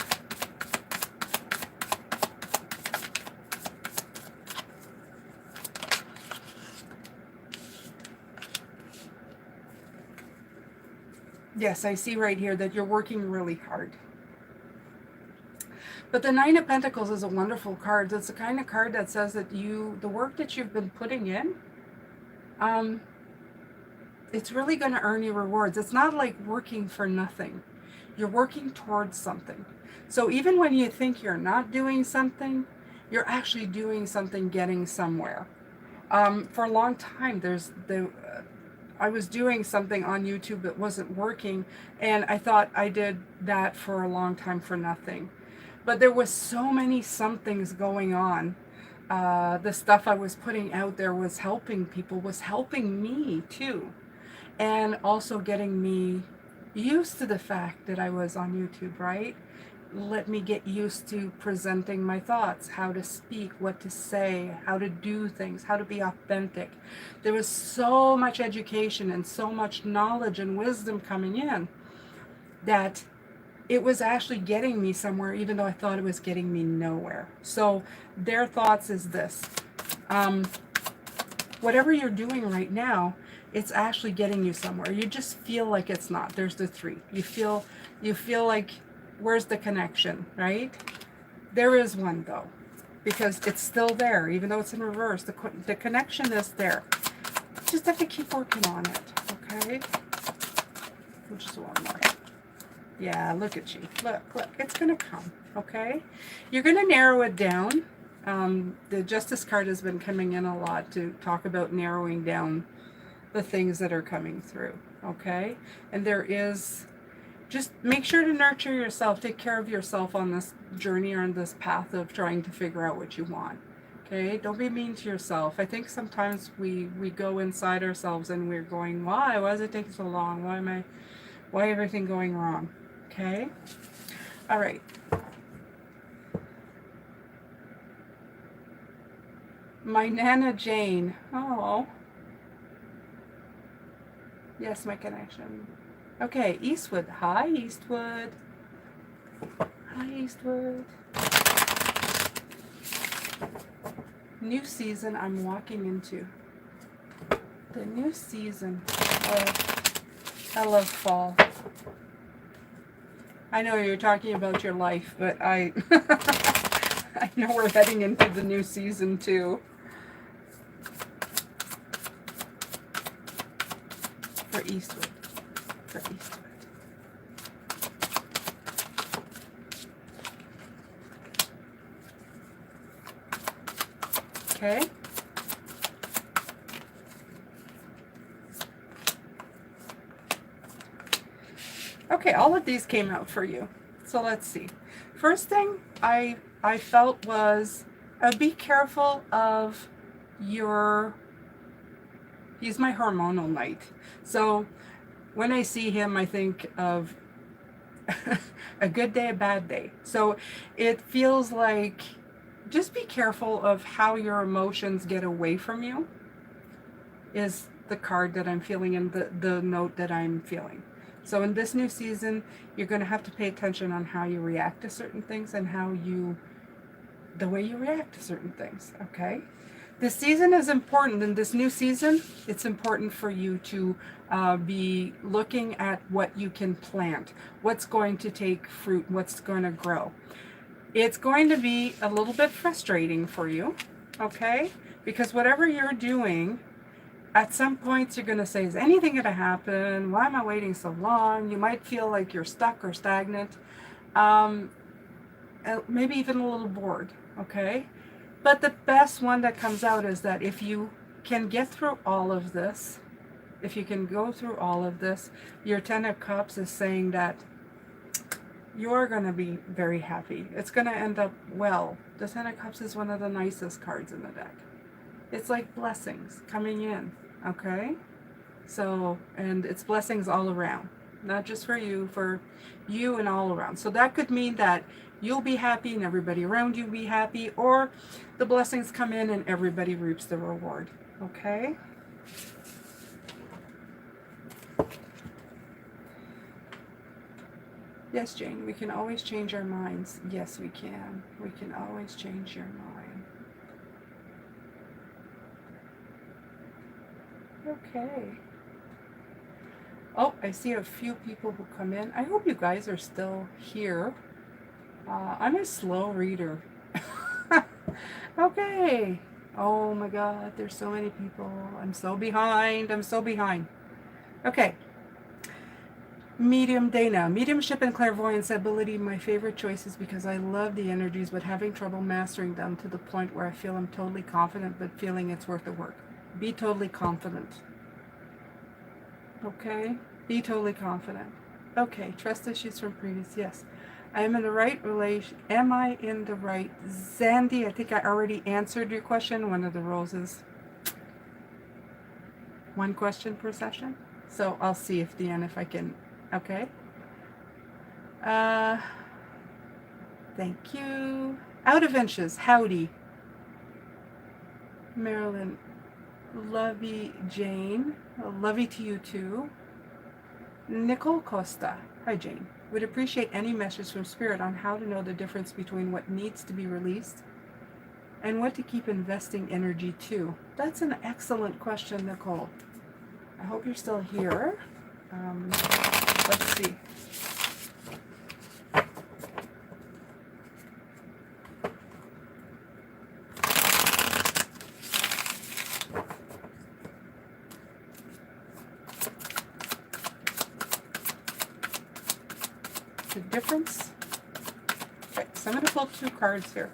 Yes, I see right here that you're working really hard. But the Nine of Pentacles is a wonderful card. It's the kind of card that says that the work that you've been putting in, it's really going to earn you rewards. It's not like working for nothing. You're working towards something. So even when you think you're not doing something, you're actually doing something, getting somewhere. For a long time, I was doing something on YouTube that wasn't working, and I thought I did that for a long time for nothing. But there was so many somethings going on. The stuff I was putting out there was helping people, was helping me too. And also getting me used to the fact that I was on YouTube, right? Let me get used to presenting my thoughts, how to speak, what to say, how to do things, how to be authentic. There was so much education and so much knowledge and wisdom coming in that it was actually getting me somewhere, even though I thought it was getting me nowhere. So their thoughts is this. Whatever you're doing right now, it's actually getting you somewhere. You just feel like it's not. There's the 3. You feel like, where's the connection, right? There is one though, because it's still there, even though it's in reverse. The connection is there. Just have to keep working on it, okay? Just one more. Yeah, look at you. Look, it's going to come, okay? You're going to narrow it down. The Justice card has been coming in a lot to talk about narrowing down the things that are coming through, okay? And there is, just make sure to nurture yourself, take care of yourself on this journey or on this path of trying to figure out what you want, okay? Don't be mean to yourself. I think sometimes we go inside ourselves and we're going, why does it take so long? Why everything going wrong? Okay? All right. My Nana Jane. Oh. Yes, my connection. Okay, Eastwood. Hi, Eastwood. Hi, Eastwood. New season I'm walking into. The new season. I love fall. I know you're talking about your life, but I know we're heading into the new season too. For Eastwood. For Eastwood. Okay. Okay, all of these came out for you. So let's see. First thing I felt was be careful of he's my hormonal knight. So when I see him, I think of a good day, a bad day. So it feels like just be careful of how your emotions get away from you is the card that I'm feeling and the note that I'm feeling. So in this new season, you're going to have to pay attention on how you react to certain things and the way you react to certain things, okay? This season is important. In this new season, it's important for you to be looking at what you can plant, what's going to take fruit, what's going to grow. It's going to be a little bit frustrating for you, okay? Because whatever you're doing, at some points you're going to say, is anything going to happen? Why am I waiting so long? You might feel like you're stuck or stagnant, maybe even a little bored, okay? But the best one that comes out is that if you can get through all of this, if you can go through all of this, your Ten of Cups is saying that you're going to be very happy. It's going to end up well. The Ten of Cups is one of the nicest cards in the deck. It's like blessings coming in, okay? So, and it's blessings all around, not just for you and all around. So that could mean that you'll be happy and everybody around you be happy, or the blessings come in and everybody reaps the reward, okay? Yes, Jane, we can always change our minds. Yes, we can. We can always change your mind. Okay. Oh, I see a few people who come in. I hope you guys are still here. I'm a slow reader. Okay. Oh my God, there's so many people. I'm so behind. I'm so behind. Okay. Medium Dana. Mediumship and clairvoyance ability, my favorite choices because I love the energies, but having trouble mastering them to the point where I feel I'm totally confident, but feeling it's worth the work. Be totally confident. Okay? Be totally confident. Okay, trust issues from previous, yes. I am in the right relation. Am I in the right? Zandy, I think I already answered your question. One of the rules is one question per session. So I'll see if the end, if I can, okay. Thank you. Out of inches, howdy. Marilyn, lovey Jane, lovey to you too. Nicole Costa, hi Jane. Would appreciate any message from Spirit on how to know the difference between what needs to be released and what to keep investing energy to. That's an excellent question, Nicole. I hope you're still here. Let's see. The difference. Okay, so I'm going to pull two cards here.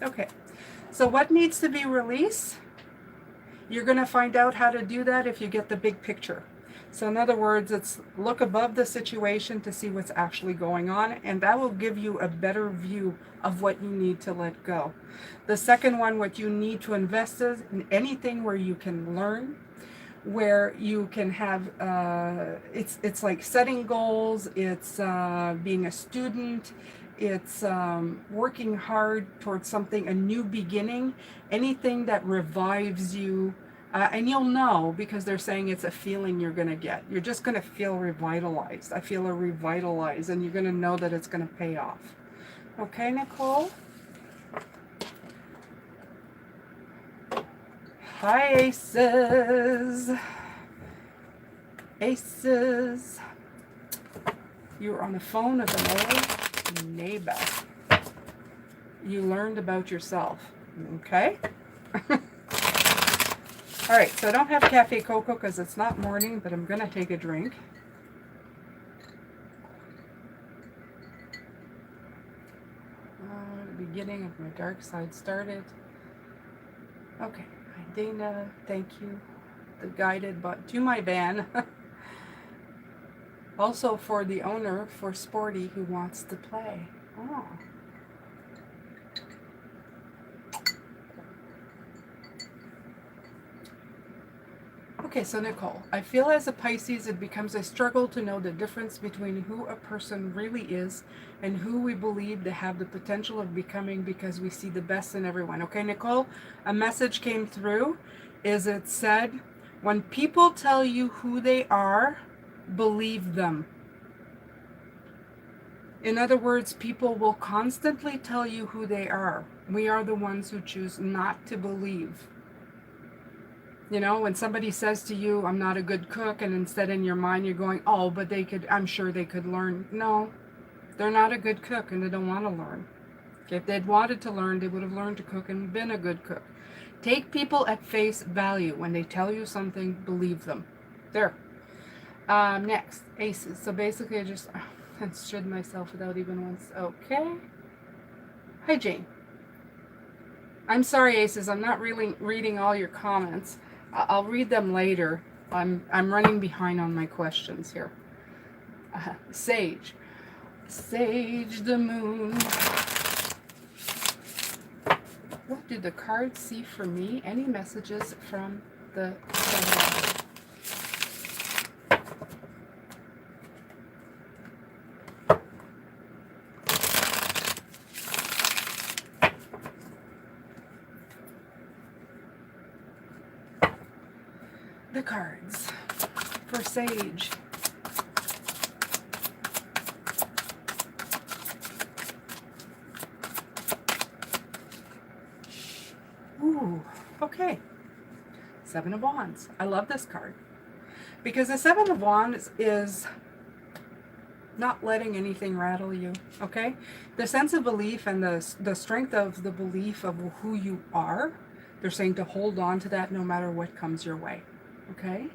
Okay, so what needs to be released? You're going to find out how to do that if you get the big picture. So in other words, it's look above the situation to see what's actually going on, and that will give you a better view of what you need to let go. The second one, what you need to invest is in anything where you can learn, where you can have, it's like setting goals, it's being a student, it's working hard towards something, a new beginning, anything that revives you. And you'll know because they're saying it's a feeling you're going to get. You're just going to feel revitalized. I feel a revitalized, and you're going to know that it's going to pay off. Okay, Nicole? Hi, Aces. Aces. You're on the phone with an old neighbor. You learned about yourself. Okay? All right, so I don't have Cafe Coco because it's not morning, but I'm going to take a drink. The beginning of my dark side started. Okay, hi Dana, thank you. The guided but to my van. Also for the owner, for Sporty, who wants to play. Oh. Okay, so Nicole, I feel as a Pisces it becomes a struggle to know the difference between who a person really is and who we believe they have the potential of becoming because we see the best in everyone. Okay, Nicole, a message came through. It said, when people tell you who they are, believe them. In other words, people will constantly tell you who they are. We are the ones who choose not to believe. You know, when somebody says to you, I'm not a good cook, and instead in your mind you're going, oh, but they could, I'm sure they could learn. No, they're not a good cook and they don't want to learn. Okay, if they'd wanted to learn, they would have learned to cook and been a good cook. Take people at face value. When they tell you something, believe them. There. Next, Aces. So basically I just, And stood myself without even once. Okay. Hi, Jane. I'm sorry, Aces. I'm not really reading all your comments. I'll read them later. I'm running behind on my questions here. Sage. Sage the moon. What do the cards see for me? Any messages from the cards for Sage? Ooh, okay. Seven of Wands. I love this card because the Seven of Wands is not letting anything rattle you, okay? The sense of belief and the strength of the belief of who you are, they're saying to hold on to that no matter what comes your way, okay?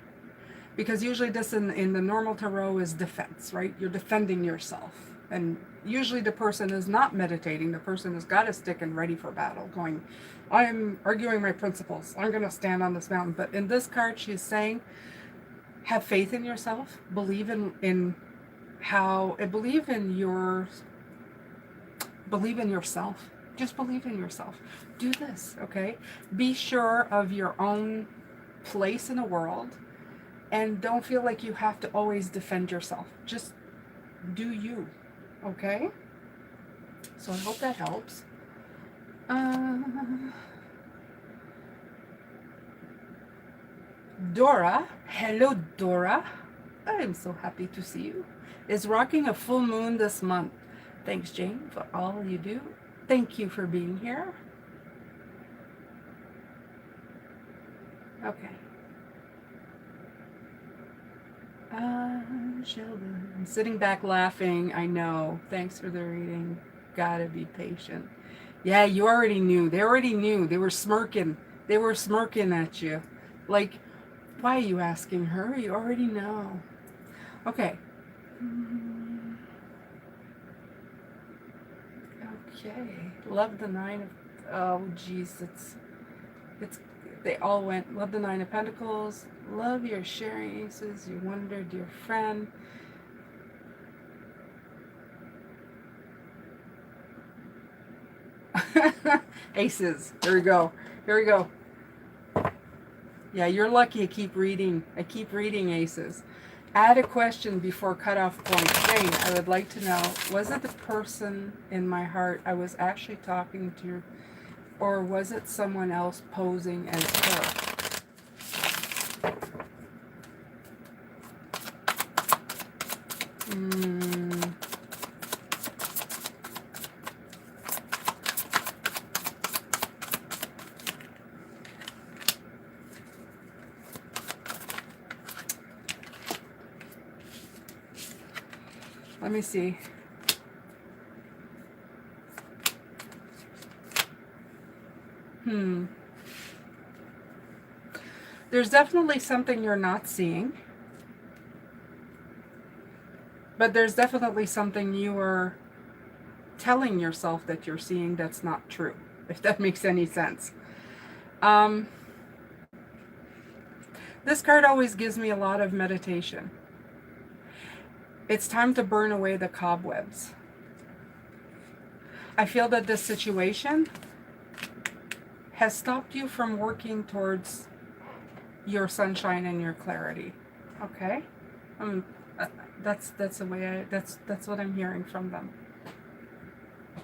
Because usually this in the normal tarot is defense, right? You're defending yourself. And usually the person is not meditating. The person has got a stick and ready for battle, going, I'm arguing my principles. I'm going to stand on this mountain. But in this card, she's saying, have faith in yourself. Believe in believe in yourself. Just believe in yourself. Do this, okay? Be sure of your own place in the world. And don't feel like you have to always defend yourself. Just do you, okay? So I hope that helps. Dora, hello Dora. I'm so happy to see you. Is rocking a full moon this month. Thanks, Jane, for all you do. Thank you for being here. Okay. Sheldon. I'm sitting back laughing. I know. Thanks for the reading. Gotta be patient. Yeah, you already knew. They already knew. They were smirking. They were smirking at you. Like, why are you asking her? You already know. Okay. Okay. Love the Nine of... Oh, geez. It's... They all went. Love the Nine of Pentacles. Love your sharing aces. You wondered your friend. Aces. Here we go. Here we go. Yeah, you're lucky I keep reading. I keep reading aces. Add a question before cutoff point. Jane, I would like to know, was it the person in my heart I was actually talking to, or was it someone else posing as her? Let me see. There's definitely something you're not seeing. But there's definitely something you are telling yourself that you're seeing that's not true, if that makes any sense. This card always gives me a lot of meditation. It's time to burn away the cobwebs. I feel that this situation has stopped you from working towards your sunshine and your clarity. Okay? That's the way that's what I'm hearing from them.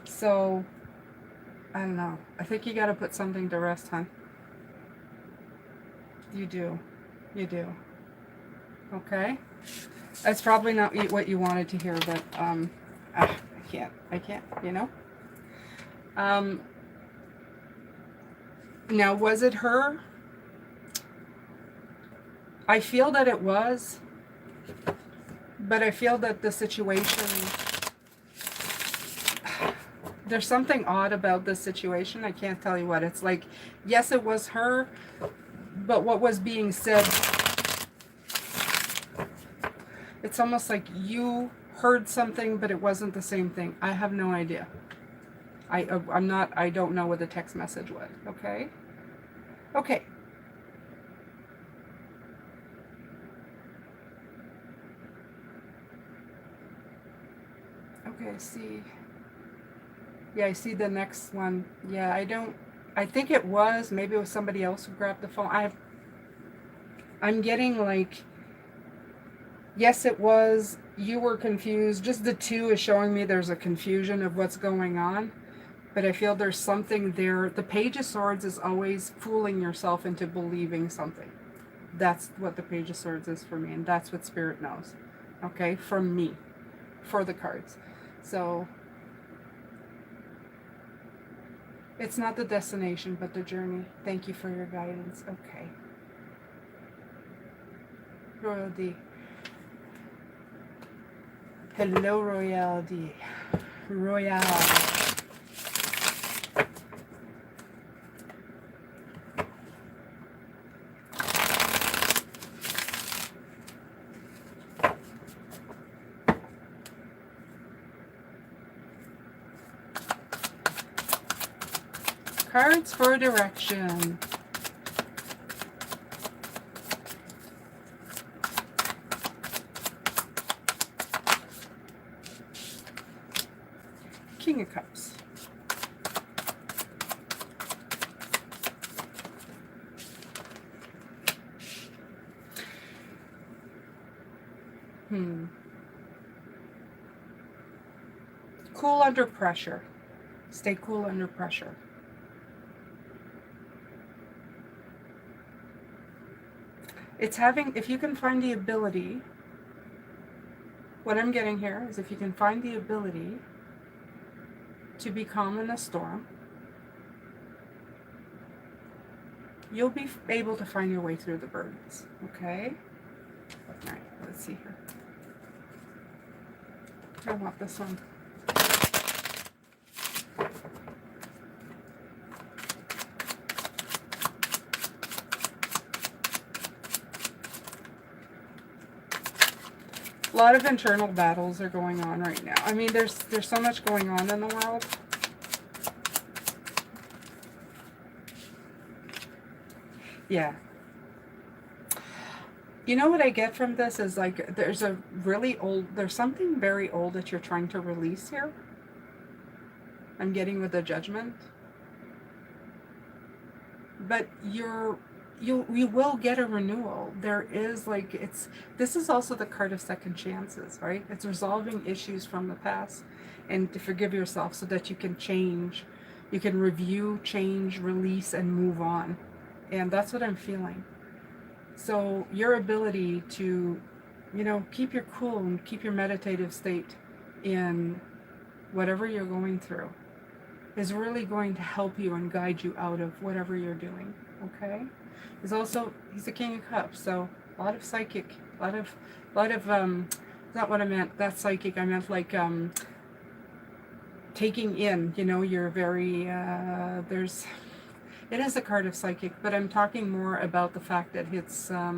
So I don't know. I think you got to put something to rest, hon. You do. You do. Okay? That's probably not what you wanted to hear, but I can't, you know? Now, was it her? I feel that it was, but I feel that the situation, there's something odd about this situation. I can't tell you what. It's like, yes, it was her, but what was being said, it's almost like you heard something, but it wasn't the same thing. I have no idea. I don't know what the text message was, okay? Okay. Okay, I see. Yeah, I see the next one. Yeah, I think it was, maybe it was somebody else who grabbed the phone. I'm getting like, yes, it was, you were confused. Just the two is showing me there's a confusion of what's going on. But I feel there's something there. The Page of Swords is always fooling yourself into believing something. That's what the Page of Swords is for me, and that's what Spirit knows. Okay, from me, for the cards. So, it's not the destination, but the journey. Thank you for your guidance. Okay. Royalty. Hello, Royalty. Royale. Cards for direction. King of Cups. Cool under pressure. Stay cool under pressure. It's having, if you can find the ability, what I'm getting here is if you can find the ability to be calm in a storm, you'll be able to find your way through the burdens, okay? All right, let's see here. I want this one. A lot of internal battles are going on right now. I mean, there's so much going on in the world. Yeah. You know what I get from this is like there's something very old that you're trying to release here. I'm getting with the Judgment. But you will get a renewal. There is like, this is also the card of second chances, right? It's resolving issues from the past and to forgive yourself so that you can change, you can review, change, release, and move on. And that's what I'm feeling. So your ability to, keep your cool and keep your meditative state in whatever you're going through is really going to help you and guide you out of whatever you're doing, okay? He's a King of Cups, so a lot of psychic, a lot of not what I meant, that's psychic, I meant like, taking in, you're very, it is a card of psychic, but I'm talking more about the fact that it's, let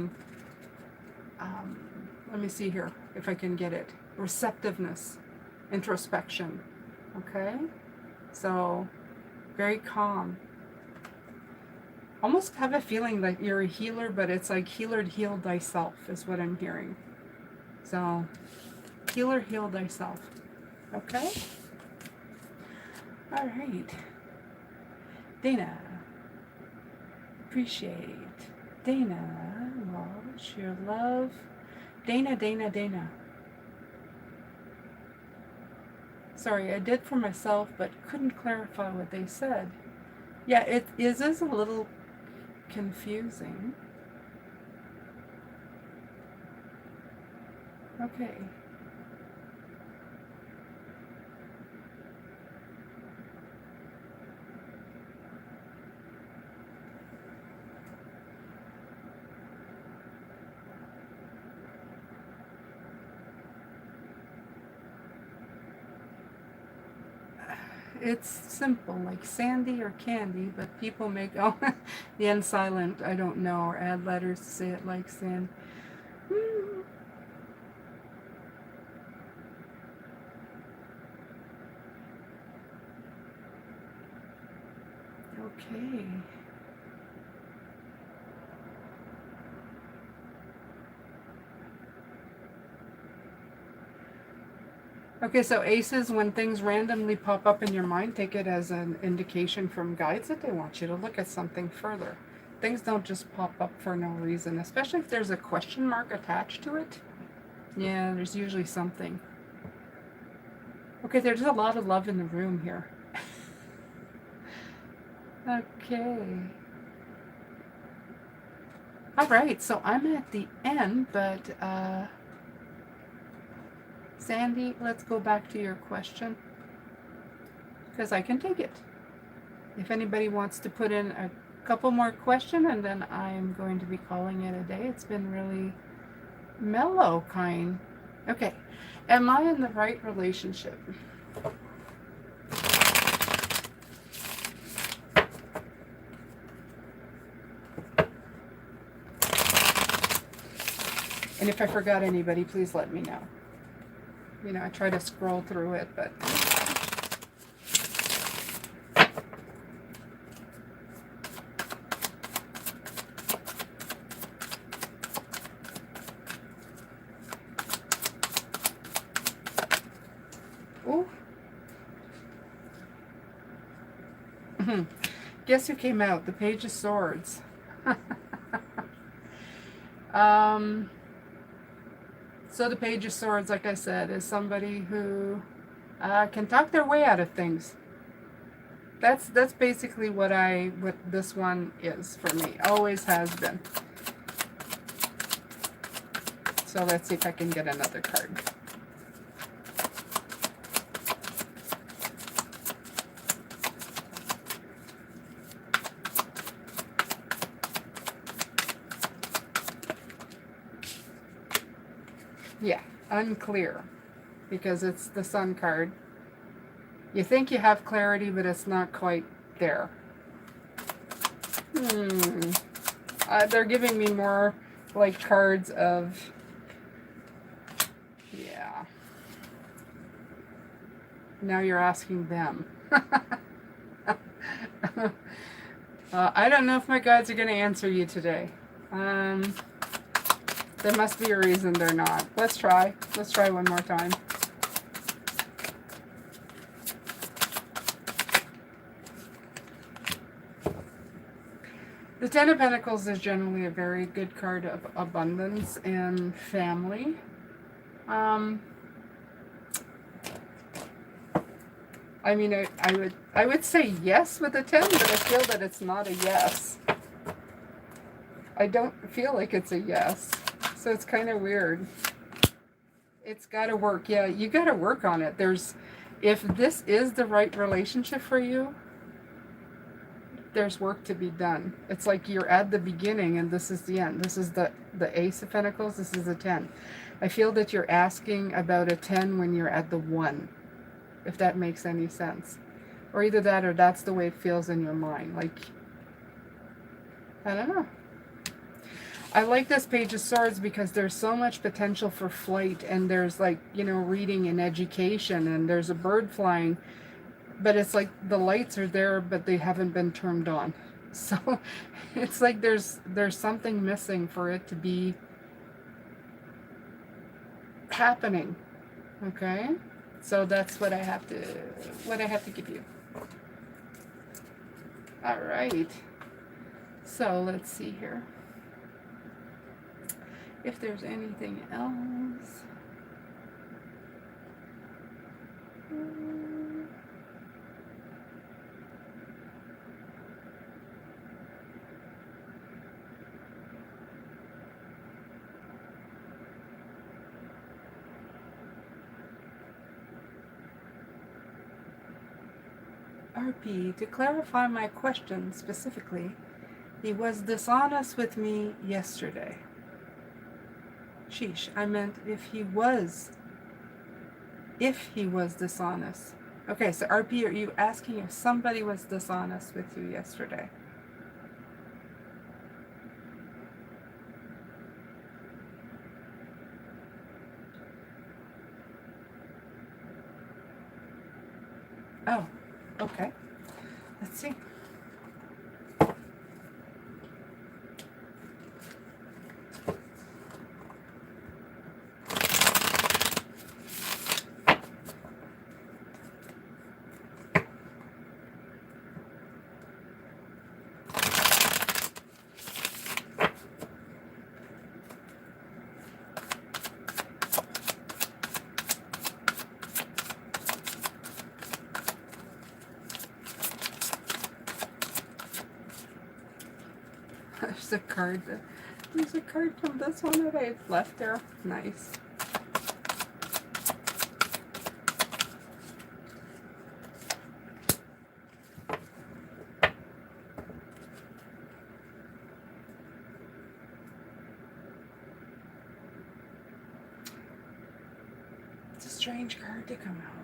me see here, if I can get it, receptiveness, introspection, okay? So, very calm. Almost have a feeling that you're a healer, but it's like heal thyself is what I'm hearing. So, heal thyself. Okay? All right. Dana. Appreciate. Dana Walsh, your love. Dana. Sorry, I did for myself, but couldn't clarify what they said. Yeah, it is a little confusing. Okay. It's simple, like Sandy or Candy, but people make the end silent, I don't know, or add letters to say it like Sand. Okay. Okay, so aces, when things randomly pop up in your mind, take it as an indication from guides that they want you to look at something further. Things don't just pop up for no reason, especially if there's a question mark attached to it. Yeah, there's usually something. Okay, there's a lot of love in the room here. Okay. All right, so I'm at the end, but Sandy, let's go back to your question, because I can take it. If anybody wants to put in a couple more questions, and then I'm going to be calling it a day. It's been really mellow kind. Okay, am I in the right relationship? And if I forgot anybody, please let me know. You know, I try to scroll through it, but... Ooh. Guess who came out? The Page of Swords. So the Page of Swords, like I said, is somebody who can talk their way out of things. That's basically what this one is for me. Always has been. So let's see if I can get another card. Yeah, unclear, because it's the Sun card. You think you have clarity, but it's not quite there. They're giving me more like cards of, yeah. Now you're asking them. I don't know if my guides are going to answer you today. There must be a reason they're not. Let's try. Let's try one more time. The Ten of Pentacles is generally a very good card of abundance and family. I mean, I would say yes with a 10, but I feel that it's not a yes. I don't feel like it's a yes. So it's kind of weird. It's got to work. Yeah, you got to work on it. If this is the right relationship for you, there's work to be done. It's like you're at the beginning and this is the end. This is the Ace of Pentacles. This is a 10. I feel that you're asking about a 10 when you're at the 1, if that makes any sense. Or either that or that's the way it feels in your mind. Like, I don't know. I like this Page of Swords because there's so much potential for flight, and there's like, you know, reading and education, and there's a bird flying, but it's like the lights are there, but they haven't been turned on. So it's like there's something missing for it to be happening. Okay? So that's what I have to give you. All right. So let's see here. If there's anything else. RP, to clarify my question specifically, he was dishonest with me yesterday. Sheesh, I meant if he was dishonest. Okay, so RP, are you asking if somebody was dishonest with you yesterday? Oh, okay. Let's see. There's a card. There's a card from this one that I left there. Nice. It's a strange card to come out.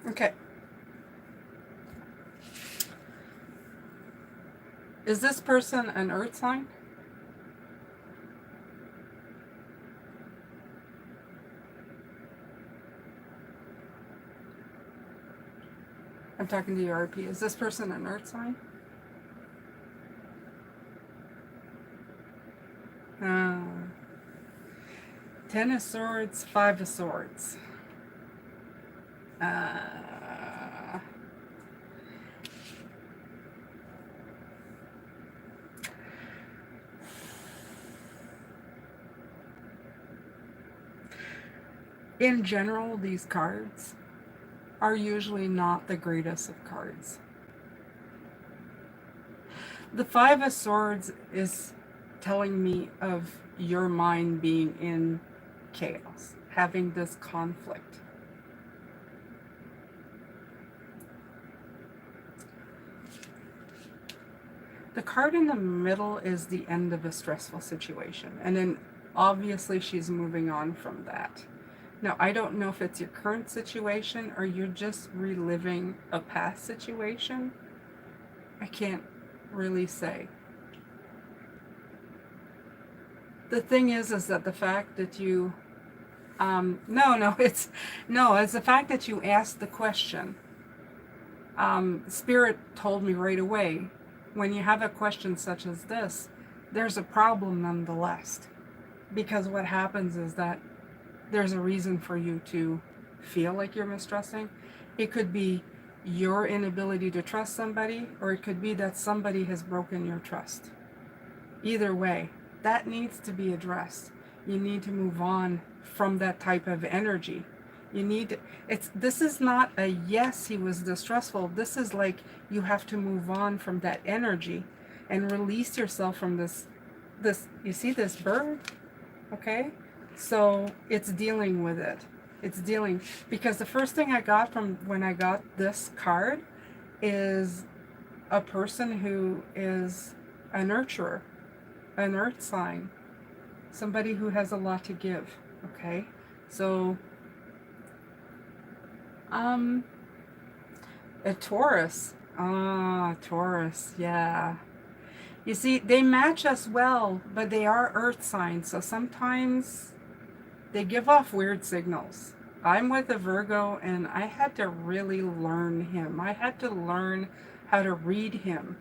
Okay. Is this person an earth sign? I'm talking to you, RP. Is this person an earth sign? Uh, 10 of Swords, 5 of Swords. In general, these cards are usually not the greatest of cards. The 5 of Swords is telling me of your mind being in chaos, having this conflict. The card in the middle is the end of a stressful situation, and then obviously she's moving on from that. Now, I don't know if it's your current situation or you're just reliving a past situation. I can't really say. The thing is that the fact that you, it's the fact that you asked the question. Spirit told me right away, when you have a question such as this, there's a problem nonetheless. Because what happens is that there's a reason for you to feel like you're mistrusting. It could be your inability to trust somebody, or it could be that somebody has broken your trust. Either way, that needs to be addressed. You need to move on from that type of energy. You need to, this is not a yes, he was distrustful. This is like you have to move on from that energy and release yourself from this you see this bird? Okay? So it's dealing with it. It's dealing, because the first thing I got from when I got this card is a person who is a nurturer, an earth sign, somebody who has a lot to give. Okay? So, a Taurus. Ah, Taurus, yeah. You see, they match us well, but they are earth signs, so sometimes they give off weird signals. I'm with a Virgo, and I had to really learn him. I had to learn how to read him,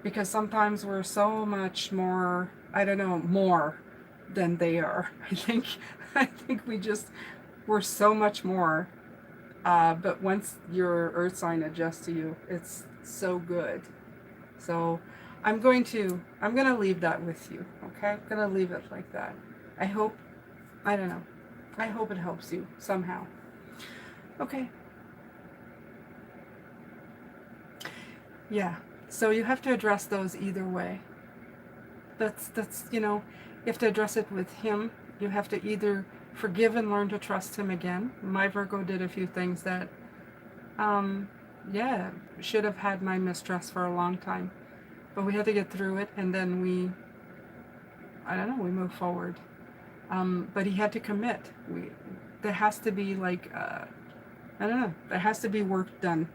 because sometimes we're so much more, I don't know, more than they are. I think we're so much more. But once your earth sign adjusts to you, it's so good. So I'm going to leave that with you. Okay? I'm going to leave it like that. I hope it helps you somehow. Okay. Yeah. So you have to address those either way. That's you have to address it with him. You have to either forgive and learn to trust him again. My Virgo did a few things that should have had my mistrust for a long time. But we had to get through it, and then we move forward. But he had to commit. There has to be there has to be work done.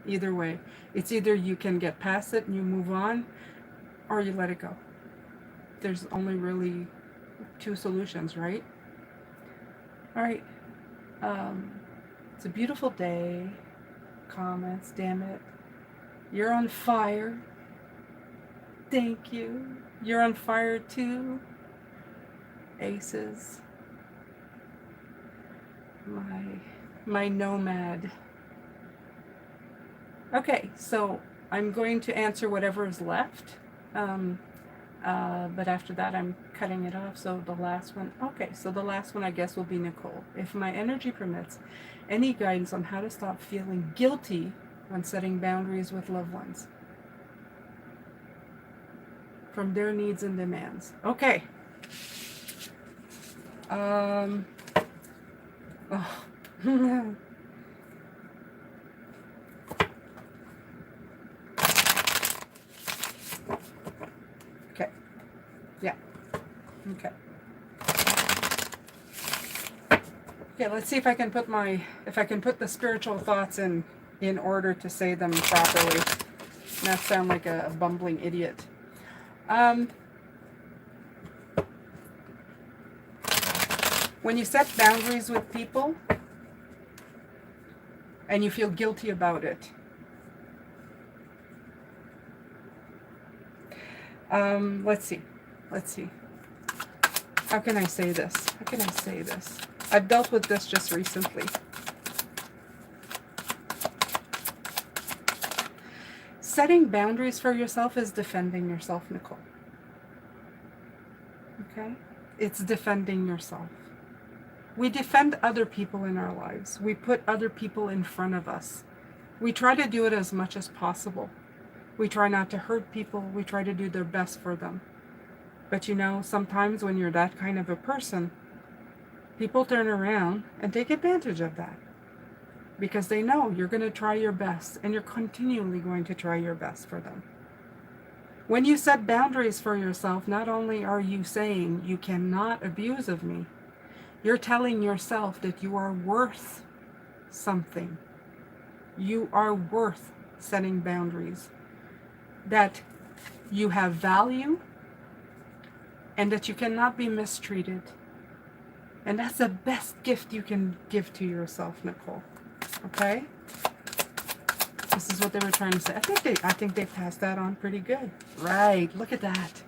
Either way. It's either you can get past it and you move on, or you let it go. There's only really two solutions, right? All right. It's a beautiful day. Comments, damn it. You're on fire. Thank you. You're on fire too. Aces. My nomad. Okay, so I'm going to answer whatever is left. But after that, I'm cutting it off. So the last one, okay, so the last one I guess will be Nicole. If my energy permits, any guidance on how to stop feeling guilty when setting boundaries with loved ones from their needs and demands. Okay. Oh. Okay. Yeah. Okay. Okay, let's see if I can put the spiritual thoughts in order to say them properly. Not sound like a bumbling idiot. When you set boundaries with people and you feel guilty about it, let's see. How can I say this? I've dealt with this just recently. Setting boundaries for yourself is defending yourself, Nicole. Okay? It's defending yourself. We defend other people in our lives. We put other people in front of us. We try to do it as much as possible. We try not to hurt people. We try to do their best for them. But you know, sometimes when you're that kind of a person, people turn around and take advantage of that. Because they know you're going to try your best, and you're continually going to try your best for them. When you set boundaries for yourself, not only are you saying you cannot abuse of me, you're telling yourself that you are worth something. You are worth setting boundaries. That you have value, and that you cannot be mistreated. And that's the best gift you can give to yourself, Nicole. Okay? This is what they were trying to say. I think they passed that on pretty good. Right. Look at that.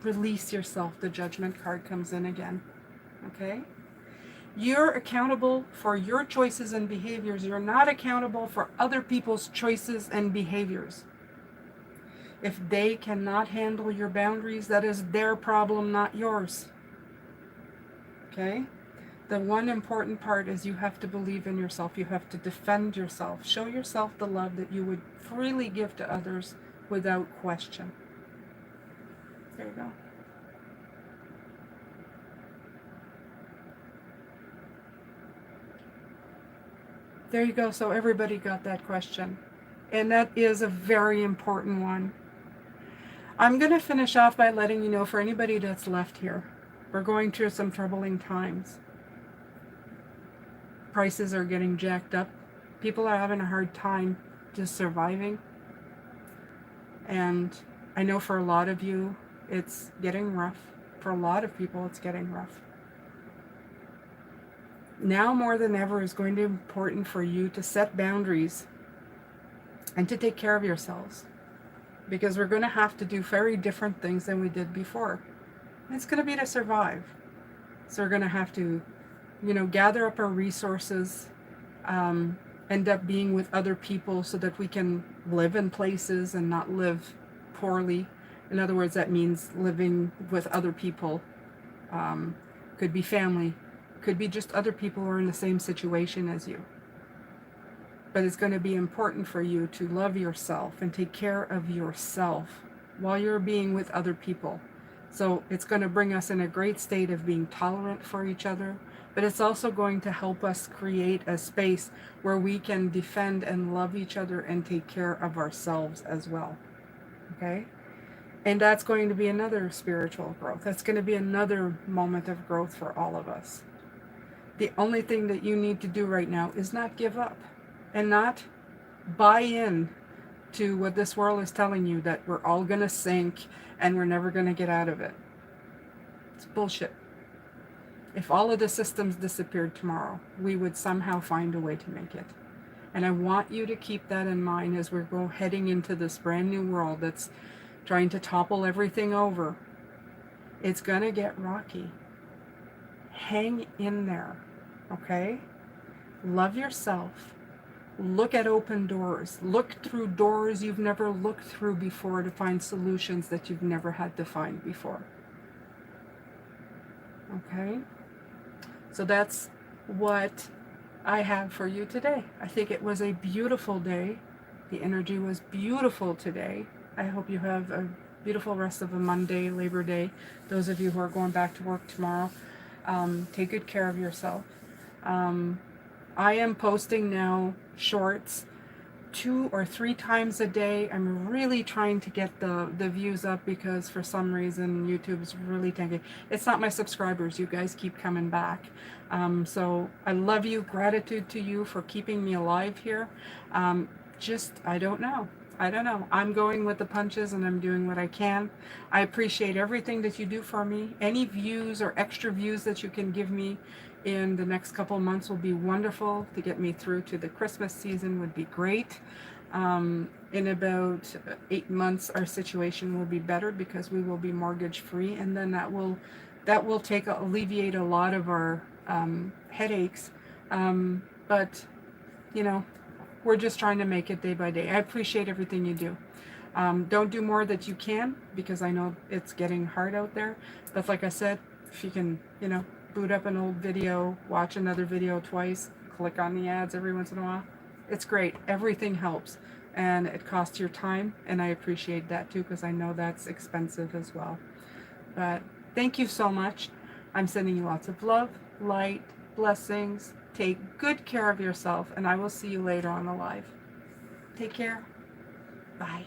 Release yourself. The Judgment card comes in again. Okay? You're accountable for your choices and behaviors. You're not accountable for other people's choices and behaviors. If they cannot handle your boundaries, that is their problem, not yours. Okay? The one important part is you have to believe in yourself. You have to defend yourself. Show yourself the love that you would freely give to others without question. There you go. There you go. So everybody got that question. And that is a very important one. I'm going to finish off by letting you know, for anybody that's left here, we're going through some troubling times. Prices are getting jacked up. People are having a hard time just surviving. And I know for a lot of you, it's getting rough. For a lot of people, it's getting rough. Now more than ever is going to be important for you to set boundaries and to take care of yourselves. Because we're going to have to do very different things than we did before. It's going to be to survive. So we're going to have to, gather up our resources, end up being with other people so that we can live in places and not live poorly. In other words, that means living with other people. Could be family, could be just other people who are in the same situation as you. But it's going to be important for you to love yourself and take care of yourself while you're being with other people. So it's going to bring us in a great state of being tolerant for each other, but it's also going to help us create a space where we can defend and love each other and take care of ourselves as well. Okay? And that's going to be another spiritual growth. That's going to be another moment of growth for all of us. The only thing that you need to do right now is not give up and not buy in to what this world is telling you, that we're all going to sink and we're never going to get out of it. It's bullshit. If all of the systems disappeared tomorrow, we would somehow find a way to make it. And I want you to keep that in mind as we're heading into this brand new world that's trying to topple everything over. It's going to get rocky. Hang in there, okay? Love yourself. Look at open doors. Look through doors you've never looked through before to find solutions that you've never had to find before. Okay? So that's what I have for you today. I think it was a beautiful day. The energy was beautiful today. I hope you have a beautiful rest of a Monday, Labor Day. Those of you who are going back to work tomorrow, take good care of yourself. I am posting now shorts 2 or 3 times a day. I'm really trying to get the views up because for some reason YouTube's really tanking. It's not my subscribers. You guys keep coming back. So I love you. Gratitude to you for keeping me alive here. I don't know. I'm going with the punches and I'm doing what I can. I appreciate everything that you do for me. Any views or extra views that you can give me in the next couple of months will be wonderful. To get me through to the Christmas season would be great. In about 8 months, our situation will be better because we will be mortgage free, and then that will alleviate a lot of our headaches. But you know, we're just trying to make it day by day. I appreciate everything you do. Don't do more that you can, because I know it's getting hard out there. But like I said, if you can, boot up an old video, watch another video twice, click on the ads every once in a while, it's great. Everything helps. And it costs your time, and I appreciate that too, because I know that's expensive as well. But thank you so much. I'm sending you lots of love, light, blessings. Take good care of yourself, and I will see you later on the live. Take care. Bye.